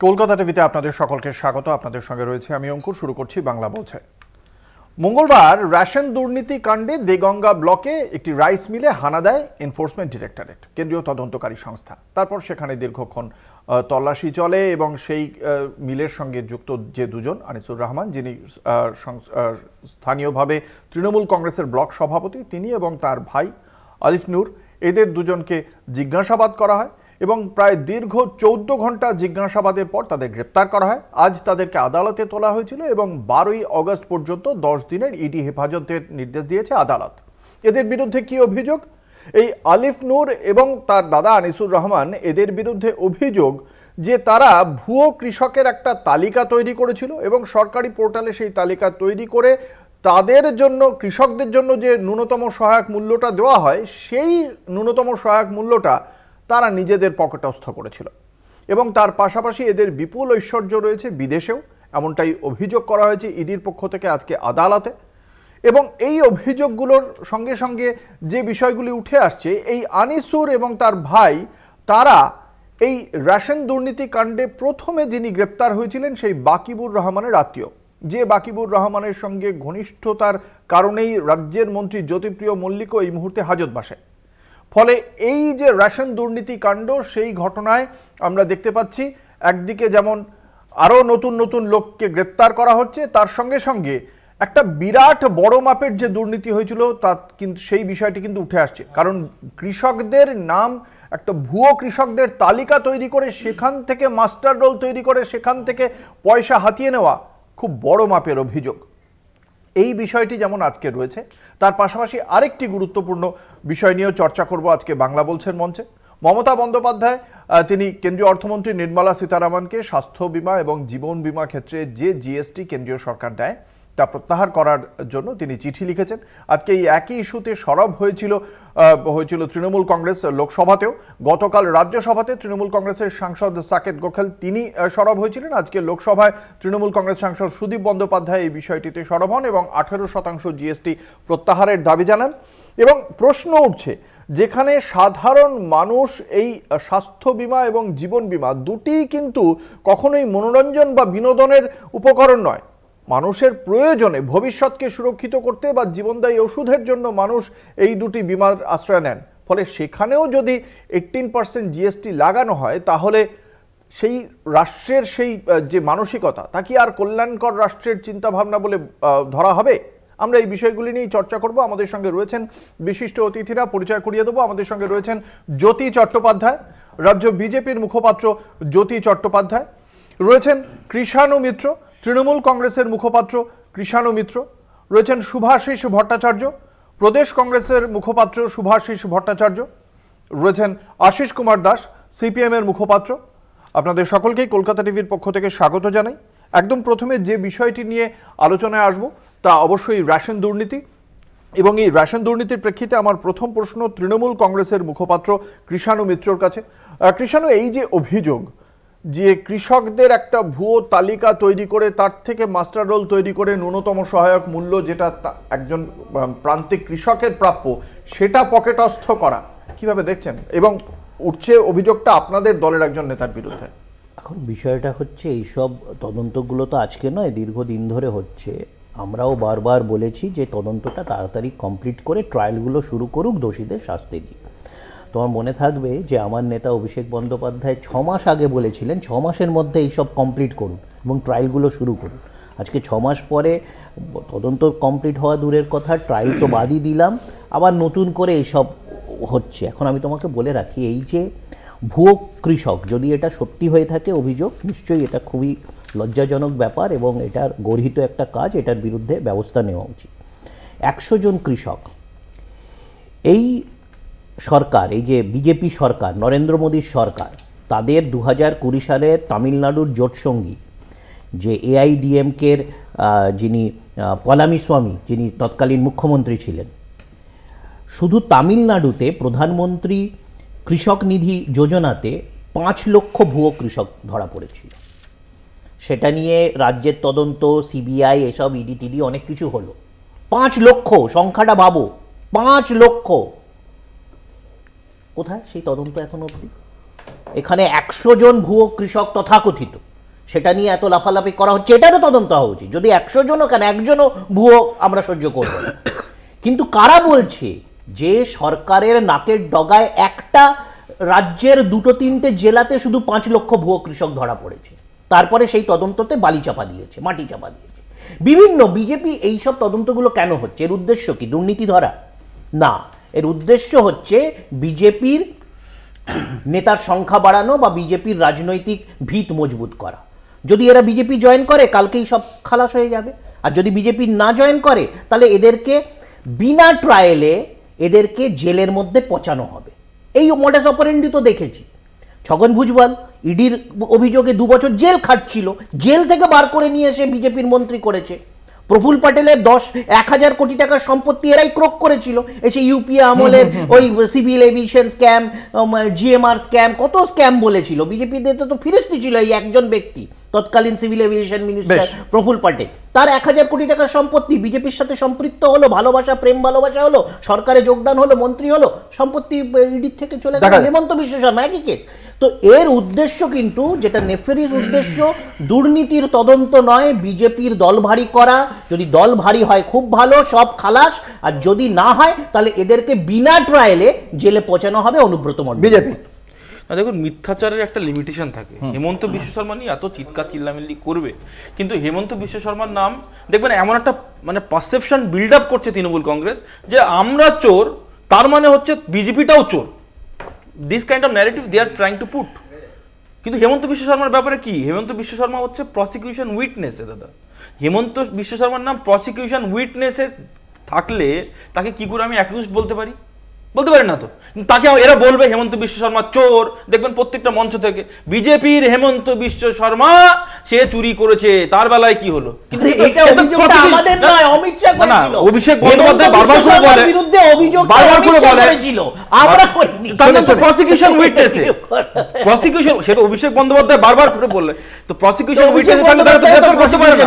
কলকাতা টিভিতে আপনাদের সকলকে স্বাগত। আপনাদের সঙ্গে রয়েছে আমি অঙ্কুর। শুরু করছি বাংলা বলছে। মঙ্গলবার রেশন দুর্নীতি কাণ্ডে দেগঙ্গা ব্লকে একটি রাইস মিলে হানা দেয় এনফোর্সমেন্ট ডিরেক্টরেট, কেন্দ্রীয় তদন্তকারী সংস্থা। তারপর সেখানে দীর্ঘক্ষণ তল্লাশি চলে এবং সেই মিলের সঙ্গে যুক্ত যে দুজন, আনিসুর রহমান যিনি স্থানীয়ভাবে তৃণমূল কংগ্রেসের ব্লক সভাপতি, তিনি এবং তার ভাই আলিফ নূর, এদের দুজনকে জিজ্ঞাসাবাদ করা হয় এবং প্রায় দীর্ঘ 14 ঘন্টা জিজ্ঞাসাবাদের পর তাদের গ্রেপ্তার করা হয়। আজ তাদেরকে আদালতে তোলা হয়েছিল এবং 12ই অগস্ট পর্যন্ত 10 দিনের ইডি হেফাজতের নির্দেশ দিয়েছে আদালত। এদের বিরুদ্ধে কি অভিযোগ? এই আলিফ নূর এবং তার দাদা আনিসুর রহমান, এদের বিরুদ্ধে অভিযোগ যে তারা ভুয়ো কৃষকের একটা তালিকা তৈরি করেছিল এবং সরকারি পোর্টালে সেই তালিকা তৈরি করে তাদের জন্য, কৃষকদের জন্য যে ন্যূনতম সহায়ক মূল্যটা দেওয়া হয়, সেই ন্যূনতম সহায়ক মূল্যটা তারা নিজেদের পকেটস্থ করেছিল। এবং তার পাশাপাশি এদের বিপুল ঐশ্বর্য রয়েছে বিদেশেও, এমনটাই অভিযোগ করা হয়েছে ইডির পক্ষ থেকে আজকে আদালতে। এবং এই অভিযোগগুলোর সঙ্গে সঙ্গে যে বিষয়গুলি উঠে আসছে, এই আনিসুর এবং তার ভাই, তারা এই রেশন দুর্নীতি কাণ্ডে প্রথমে যিনি গ্রেপ্তার হয়েছিলেন সেই বাকিবুর রহমানের আত্মীয়, যে বাকিবুর রহমানের সঙ্গে ঘনিষ্ঠতার কারণেই রাজ্যের মন্ত্রী জ্যোতিপ্রিয় মল্লিকও এই মুহূর্তে হাজতবাসে। ফলে এই যে রেশন দুর্নীতি কাণ্ড, সেই ঘটনায় আমরা দেখতে পাচ্ছি একদিকে যেমন আরও নতুন নতুন লোককে গ্রেপ্তার করা হচ্ছে, তার সঙ্গে সঙ্গে একটা বিরাট বড় মাপের যে দুর্নীতি হয়েছিল তা কিন্তু, সেই বিষয়টি কিন্তু উঠে আসছে। কারণ কৃষকদের নাম, একটা ভুয়ো কৃষকদের তালিকা তৈরি করে সেখান থেকে মাস্টার রোল তৈরি করে সেখান থেকে পয়সা হাতিয়ে নেওয়া খুব বড় মাপের অভিযোগ। এই বিষয়টি যেমন আজকে রয়েছে, তার পাশাপাশি আরেকটি গুরুত্বপূর্ণ বিষয় নিয়েও চর্চা করব আজকে বাংলা বলছেন মঞ্চে। মমতা বন্দ্যোপাধ্যায় তিনি কেন্দ্রীয় অর্থমন্ত্রী নির্মলা সীতারামনকে স্বাস্থ্য বিমা এবং জীবন বিমা ক্ষেত্রে যে জিএসটি কেন্দ্রীয় সরকার নেয় তা প্রত্যাহার করার জন্য তিনি চিঠি লিখেছেন। আজকে এই একই ইস্যুতে সরব হয়েছিল তৃণমূল কংগ্রেস লোকসভাতেও। গতকাল রাজ্যসভাতে তৃণমূল কংগ্রেসের সাংসদ সাকেত গোখেল তিনি সরব হয়েছিলেন। আজকে লোকসভায় তৃণমূল কংগ্রেস সাংসদ সুদীপ বন্দ্যোপাধ্যায় এই বিষয়টিতে সরব হন এবং 18% জিএসটি প্রত্যাহারের দাবি জানান। এবং প্রশ্ন উঠছে, যেখানে সাধারণ মানুষ এই স্বাস্থ্য বিমা এবং জীবন বিমা দুটিই কিন্তু কখনোই মনোরঞ্জন বা বিনোদনের উপকরণ নয়, মানুষের প্রয়োজনে ভবিষ্যৎকে সুরক্ষিত করতে বা জীবনদায়ী ওষুধের জন্য মানুষ এই দুটি বিমার আশ্রয় নেন। ফলে সেখানেও যদি 18% জিএসটি লাগানো হয়, তাহলে সেই রাষ্ট্রের সেই যে মানসিকতা, তা কি আর কল্যাণকর রাষ্ট্রের চিন্তাভাবনা বলে ধরা হবে? আমরা এই বিষয়গুলি নিয়েই চর্চা করব। আমাদের সঙ্গে রয়েছেন বিশিষ্ট অতিথিরা, পরিচয় করিয়ে দেবো। আমাদের সঙ্গে রয়েছেন জ্যোতি চট্টোপাধ্যায়, রাজ্য বিজেপির মুখপাত্র জ্যোতি চট্টোপাধ্যায়, রয়েছেন কৃষাণু মিত্র, তৃণমূল কংগ্রেসের মুখপাত্র কৃষাণু মিত্র, রয়েছেন শুভাশিস ভট্টাচার্য, প্রদেশ কংগ্রেসের মুখপাত্র শুভাশিস ভট্টাচার্য, রয়েছেন আশিস কুমার দাস, সিপিএমের মুখপাত্র। আপনাদের সকলকেই কলকাতা টিভির পক্ষ থেকে স্বাগত জানাই। একদম প্রথমে যে বিষয়টি নিয়ে আলোচনায় আসব তা অবশ্যই রেশন দুর্নীতি। এবং এই রেশন দুর্নীতির প্রেক্ষিতে আমার প্রথম প্রশ্ন তৃণমূল কংগ্রেসের মুখপাত্র কৃষাণু মিত্রর কাছে। কৃষাণু, এই যে অভিযোগ যে কৃষকদের একটা ভুয়ো তালিকা তৈরি করে তার থেকে মাস্টার রোল তৈরি করে ন্যূনতম সহায়ক মূল্য যেটা একজন প্রান্তিক কৃষকের প্রাপ্য, সেটা পকেটস্থ করা, কিভাবে দেখছেন? এবং উঠছে অভিযোগটা আপনাদের দলের একজন নেতার বিরুদ্ধে। এখন বিষয়টা হচ্ছে, এইসব তদন্তগুলো তো আজকে নয়, দীর্ঘদিন ধরে হচ্ছে। আমরাও বারবার বলেছি যে তদন্তটা তাড়াতাড়ি কমপ্লিট করে ট্রায়ালগুলো শুরু করুক, দোষীদের শাস্তি দিক। তোমার মনে থাকবে যে আমার নেতা অভিষেক বন্দ্যোপাধ্যায় 6 মাস আগে বলেছিলেন 6 মাসের মধ্যে এইসব কমপ্লিট করুন এবং ট্রায়ালগুলো শুরু করুন। আজকে 6 মাস পরে তদন্ত কমপ্লিট হওয়া দূরের কথা, ট্রায়াল তো বাদই দিলাম, আবার নতুন করে এইসব হচ্ছে। এখন আমি তোমাকে বলে রাখি, এই যে ভুয়ো কৃষক, যদি এটা সত্যি হয়ে থাকে অভিযোগ, নিশ্চয়ই এটা খুবই লজ্জাজনক ব্যাপার এবং এটার গর্হিত একটা কাজ, এটার বিরুদ্ধে ব্যবস্থা নেওয়া উচিত। 100 জন কৃষক, এই সরকার, এই যে বিজেপি সরকার, নরেন্দ্র মোদীর সরকার, তাদের 2020 সালের তামিলনাড়ুর জোটসঙ্গী যে এআইডিএমকের যিনি পলানিস্বামী, যিনি তৎকালীন মুখ্যমন্ত্রী ছিলেন, শুধু তামিলনাড়ুতে প্রধানমন্ত্রী কৃষক নিধি যোজনাতে 5 লক্ষ ভুয়ো কৃষক ধরা পড়েছিল। সেটা নিয়ে রাজ্যের তদন্ত, সিবিআই, এসব ইডি টিডি অনেক কিছু হলো। 5 লক্ষ, সংখ্যাটা ভাবো, 5 লক্ষ। কোথায় সেই তদন্ত এখন অবধি? এখানে 100 জন ভুয়ো কৃষক তথাকথিত সেটা নিয়ে এত লাফালাফি করা হচ্ছে, এটারও তদন্ত হওয়া উচিত। যদি 100 জনও কেন, একজনও ভুয়ো আমরা সহ্য করব না। কিন্তু কারা বলছে যে সরকারের নাকের ডগায় একটা রাজ্যের 2-3টে জেলাতে শুধু 5 লক্ষ ভুয়ো কৃষক ধরা পড়েছে, তারপরে সেই তদন্ততে বালি চাপা দিয়েছে, মাটি চাপা দিয়েছে বিভিন্ন বিজেপি। এইসব তদন্তগুলো কেন হচ্ছে? এর উদ্দেশ্য কি দুর্নীতি ধরা? না, এর উদ্দেশ্য হচ্ছে বিজেপির নেতার সংখ্যা বাড়ানো বা বিজেপির রাজনৈতিক ভিত মজবুত করা। যদি এরা বিজেপি জয়েন করে কালকেই সব খালাস হয়ে যাবে, আর যদি বিজেপি না জয়েন করে তাহলে এদেরকে বিনা ট্রায়ালে এদেরকে জেলের মধ্যে পচানো হবে। এই মডাস অপারেন্ডি তো দেখেছি। ছগন ভুজবল ইডির অভিযোগে 2 বছর জেল খাটছিল, জেল থেকে বার করে নিয়ে এসে বিজেপির মন্ত্রী করেছে। প্রফুল প্যাটেলের 1000 কোটি টাকার সম্পত্তি এরাই ক্রোক করেছিল, এসে ইউপিএ আমলের ওই civil aviation scam, GMR scam, কত স্ক্যাম বলেছিল। বিজেপিতে তো ফিরিস্তি ছিল এই একজন ব্যক্তি, তৎকালীন civil aviation minister Praful Patel. তার 1000 কোটি টাকার সম্পত্তি বিজেপির সাথে সম্পৃক্ত হলো, ভালোবাসা, প্রেম ভালোবাসা হলো, সরকারে যোগদান হলো, মন্ত্রী হলো, সম্পত্তি ইডির থেকে চলে গেল। হেমন্ত বিশ্ব শর্মা একই কেস। তো এর উদ্দেশ্য কিন্তু, যেটা নেফারিস উদ্দেশ্য, দুর্নীতির তদন্ত নয়, বিজেপির দল ভারী করা। যদি দল ভারী হয় খুব ভালো, সব খালাস, আর যদি না হয় তাহলে এদেরকে বিনা ট্রায়ালে জেলে পচানো হবে অনুব্রত মণ্ডল। বিজেপি দেখুন, মিথ্যাচারের একটা লিমিটেশন থাকে। হেমন্ত বিশ্ব শর্মা নিয়ে এত চিৎকার চিল্লামিল্লি করবে, কিন্তু হেমন্ত বিশ্ব শর্মার নাম দেখবেন এমন একটা মানে পারসেপশন বিল্ড আপ করছে তৃণমূল কংগ্রেস যে আমরা চোর, তার মানে হচ্ছে বিজেপিটাও চোর। This kind of narrative they are trying to put. কিন্তু হেমন্ত বিশ্ব শর্মার ব্যাপারে কি? হেমন্ত বিশ্ব শর্মা হচ্ছে প্রসিকিউশন উইটনেসে। দাদা, হেমন্ত বিশ্ব শর্মার নাম প্রসিকিউশন উইটনেসে থাকলে তাকে কি করে আমি অ্যাকিউজড বলতে পারি? বলতে পারেন না তো। তাকে এরা বলবে হেমন্ত বিশ্ব শর্মা চোর, দেখবেন প্রত্যেকটা মঞ্চ থেকে বিজেপির হেমন্ত বিশ্ব শর্মা সে চুরি করেছে, তার বেলায় কি হলো? কিন্তু এটা অভিযোগটা আমাদের নয়, অমিত শাহ করেছিল। অভিষেক বন্দ্যোপাধ্যায় বারবার করে বলে, বিরুদ্ধে অভিযোগ বারবার করে বলে আমরা করিনি, তাহলে তো প্রসিকিউশন উইটনেসে, প্রসিকিউশন, সেটা অভিষেক বন্দ্যোপাধ্যায় বারবার করে বললে, তো প্রসিকিউশন উইটনেসে থাকলে তারা তো গ্রেফতার করতে পারে না।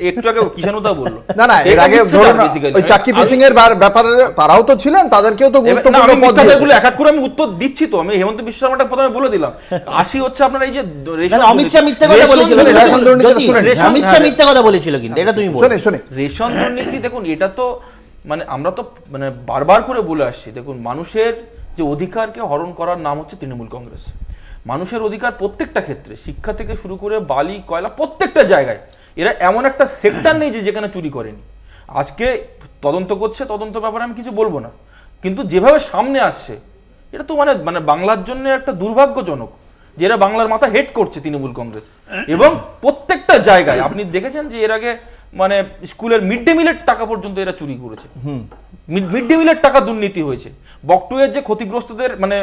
একটু আগে কিষানুদা বলল, না না, এর আগে ধরুন ওই চাকি পিসিং এর ব্যাপারে তারাও তো ছিলেন, তাদেরকেও তো গুরুত্বপূর্ণ পদ দিয়েছেন। এক এক করে আমি উত্তর দিচ্ছি তো। আমি হেমন্ত বিশ্ব শর্মাটা প্রথমে বলে দিলাম। আসি হচ্ছে আপনার এই যে অমিত শাহ মিথ্যা কথা বলেছিল, রেশন দুর্নীতি শুনেন, অমিত শাহ মিথ্যা কথা বলেছিল, কিন্তু এটা তুমি বলো। শুনে রেশন দুর্নীতি দেখুন, এটা তো মানে আমরা তো মানে বারবার করে বলে আসছি। দেখুন, মানুষের যে অধিকারকে হরণ করার নাম হচ্ছে তৃণমূল কংগ্রেস। মানুষের অধিকার প্রত্যেকটা ক্ষেত্রে, শিক্ষা থেকে শুরু করে বালি, কয়লা, প্রত্যেকটা জায়গায় এরা এমন একটা সেক্টর নেই যে যেখানে চুরি করেনি। আজকে তদন্ত করছে, তদন্ত ব্যাপারে আমি কিছু বলবো না, কিন্তু যেভাবে সামনে আসছে এটা তো মানে মানে বাংলার জন্য একটা দুর্ভাগ্যজনক যে এরা বাংলার মাথা হেড করছে তৃণমূল কংগ্রেস। এবং প্রত্যেকটা জায়গায় আপনি দেখেছেন যে এর আগে মানে স্কুলের মিড ডে মিলের টাকা পর্যন্ত এরা চুরি করেছে, মিড ডে মিলের টাকা দুর্নীতি হয়েছে। বকটুয়ের যে ক্ষতিগ্রস্তদের মানে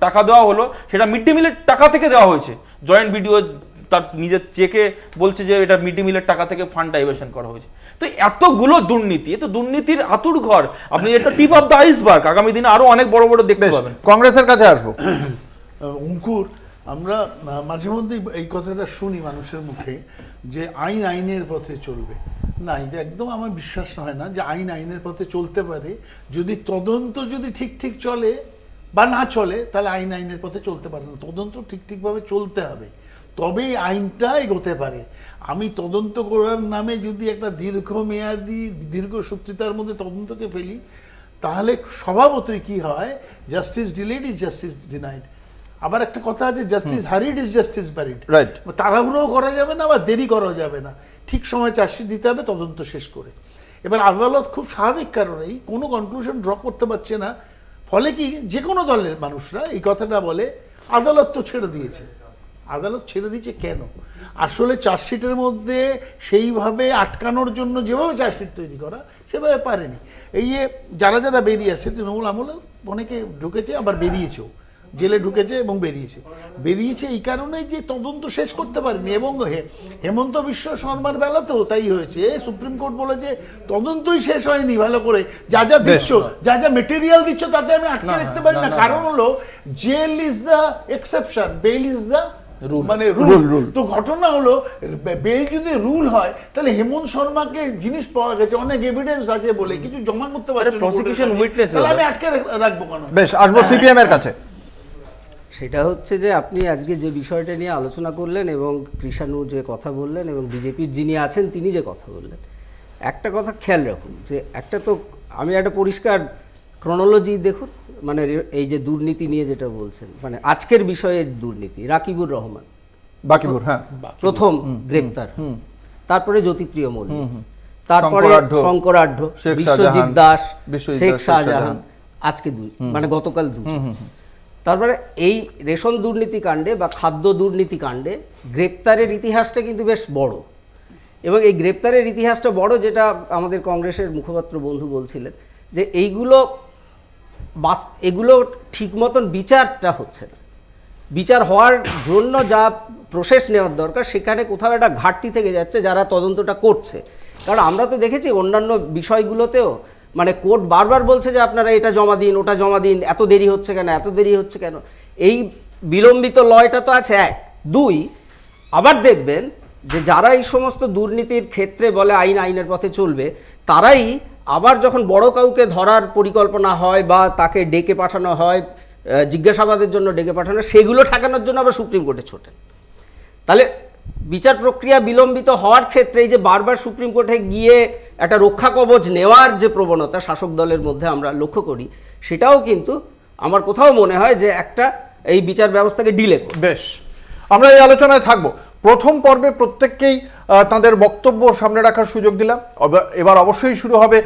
টাকা দেওয়া হলো সেটা মিড ডে মিলের টাকা থেকে দেওয়া হয়েছে। জয়েন্ট ভিডিও তার নিজের চেকে বলছে যে এটা মিড ডে মিলের টাকা থেকে ফান্ড ডাইভার্সন করা হয়েছে। তো এতগুলো দুর্নীতি, এত দুর্নীতির আতুর ঘর, আপনি এটা টিপ অফ দ্য আইসবার্গ, আগামী দিনে আরো অনেক বড় বড় দেখতে পাবেন। কংগ্রেসের কাছে আসবো। অঙ্কুর, আমরা মাঝে মধ্যে এই কথাটা শুনি মানুষের মুখে যে আইন আইনের পথে চলবে। না, এটা একদম আমার বিশ্বাস হয় না যে আইন আইনের পথে চলতে পারে। যদি তদন্ত যদি ঠিক ঠিক চলে বা না চলে, তাহলে আইন আইনের পথে চলতে পারে না। তদন্ত ঠিক ঠিকভাবে চলতে হবে, তবেই আইনটা এগোতে পারে। আমি তদন্ত করার নামে যদি একটা দীর্ঘমেয়াদী দীর্ঘসূত্রিতার মধ্যে তদন্তকে ফেলি, তাহলে স্বভাবতই কি হয়, justice delayed is justice denied. আবার একটা কথা আছে, justice hurried is justice buried. Right, তাড়াহুড়োও করা যাবে না বা দেরি করা যাবে না, ঠিক সময় চার্জশিট দিতে হবে তদন্ত শেষ করে। এবার আদালত খুব স্বাভাবিক কারণেই কোনো কনক্লুশন ড্র করতে পারছে না, ফলে কি যে কোনো দলের মানুষরা এই কথাটা বলে আদালত তো ছেড়ে দিয়েছে। আদালত ছেড়ে দিয়েছে কেন? আসলে চার্জশিটের মধ্যে সেইভাবে আটকানোর জন্য যেভাবে চার্জশিট তৈরি করা সেভাবে পারেনি। এই যে যারা যারা বেরিয়ে আসছে, তৃণমূল আমলে অনেকে ঢুকেছে, আবার বেরিয়েছেও, জেলে ঢুকেছে এবং বেরিয়েছে এই কারণে যে তদন্ত শেষ করতে পারেনি। এবং হেমন্ত বিশ্ব শর্মার বেলাতেও তাই হয়েছে। সুপ্রিম কোর্ট বলেছে তদন্তই শেষ হয়নি ভালো করে, যা যা দিচ্ছ, যা যা মেটেরিয়াল দিচ্ছ তাতে আমি আটকে রাখতে পারি না। কারণ হলো jail is the exception, bail is the মানে রুল। তো ঘটনা হলো বেল যদি রুল হয়, তাহলে হেমন্ত শর্মাকে জিনিস পাওয়া গেছে, অনেক এভিডেন্স আছে বলে কিছু জমা করতে পারছে, প্রসিকিউশন উইটনেস, তাহলে আমি আটকে রাখবো কেন? বেশ, আসবো সিপিএম এর কাছে। সেটা হচ্ছে যে আপনি আজকে যে বিষয়টা নিয়ে আলোচনা করলেন এবং কৃষাণু যে কথা বললেন এবং বিজেপির যিনি আছেন তিনি যে কথা বললেন, একটা কথা খেয়াল রাখুন যে একটা তো আমি একটা পরিষ্কার ক্রনোলজি দেখুন, মানে এই যে দুর্নীতি নিয়ে যেটা বলছেন, মানে আজকের বিষয়ে দুর্নীতি, রাকিবুর রহমান বাকিবুর, হ্যাঁ, প্রথম গ্রেপ্তার, তারপরে জ্যোতিপ্রিয় মল্লিক, তারপরে শঙ্করাঢ্য, বিশ্বজিৎ দাস, শেখ শাহজাহান, আজকে মানে গতকাল দুজন। তারপরে এই রেশন দুর্নীতি কাণ্ডে বা খাদ্য দুর্নীতি কাণ্ডে গ্রেপ্তারের ইতিহাসটা কিন্তু বেশ বড়, এবং এই গ্রেপ্তারের ইতিহাসটা বড়, যেটা আমাদের কংগ্রেসের মুখপাত্র বন্ধু বলছিলেন যে এগুলো ঠিক মতন বিচারটা হচ্ছে না। বিচার হওয়ার জন্য যা প্রসেস নেওয়ার দরকার সেখানে কোথাও একটা ঘাটতি থেকে যাচ্ছে যারা তদন্তটা করছে। কারণ আমরা তো দেখেছি অন্যান্য বিষয়গুলোতেও মানে কোর্ট বারবার বলছে যে আপনারা এটা জমা দিন, ওটা জমা দিন, এত দেরি হচ্ছে কেন, এত দেরি হচ্ছে কেন। এই বিলম্বিত লয়টা তো আছে, এক। দুই, আবার দেখবেন যে যারা এই সমস্ত দুর্নীতির ক্ষেত্রে বলে আইনের পথে চলবে, তারাই আবার যখন বড় কাউকে ধরার পরিকল্পনা হয় বা তাকে ডেকে পাঠানো হয়, জিজ্ঞাসাবাদের জন্য ডেকে পাঠানো, সেগুলো ঠেকানোর জন্য আবার সুপ্রিম কোর্টে ছোটেন। তাহলে বিচার প্রক্রিয়া বিলম্বিত হওয়ার ক্ষেত্রে এই যে বারবার সুপ্রিম কোর্টে গিয়ে একটা রক্ষা কবচ নেওয়ার যে প্রবণতা শাসক দলের মধ্যে আমরা লক্ষ্য করি, সেটাও কিন্তু আমার কোথাও মনে হয় যে একটা এই বিচার ব্যবস্থাকে ডিলে করে। বেশ, আমরা এই আলোচনায় থাকবো। প্রথম পর্বে প্রত্যেককেই তাদের বক্তব্য সামনে রাখার সুযোগ দিলাম। এবার অবশ্যই শুরু হবে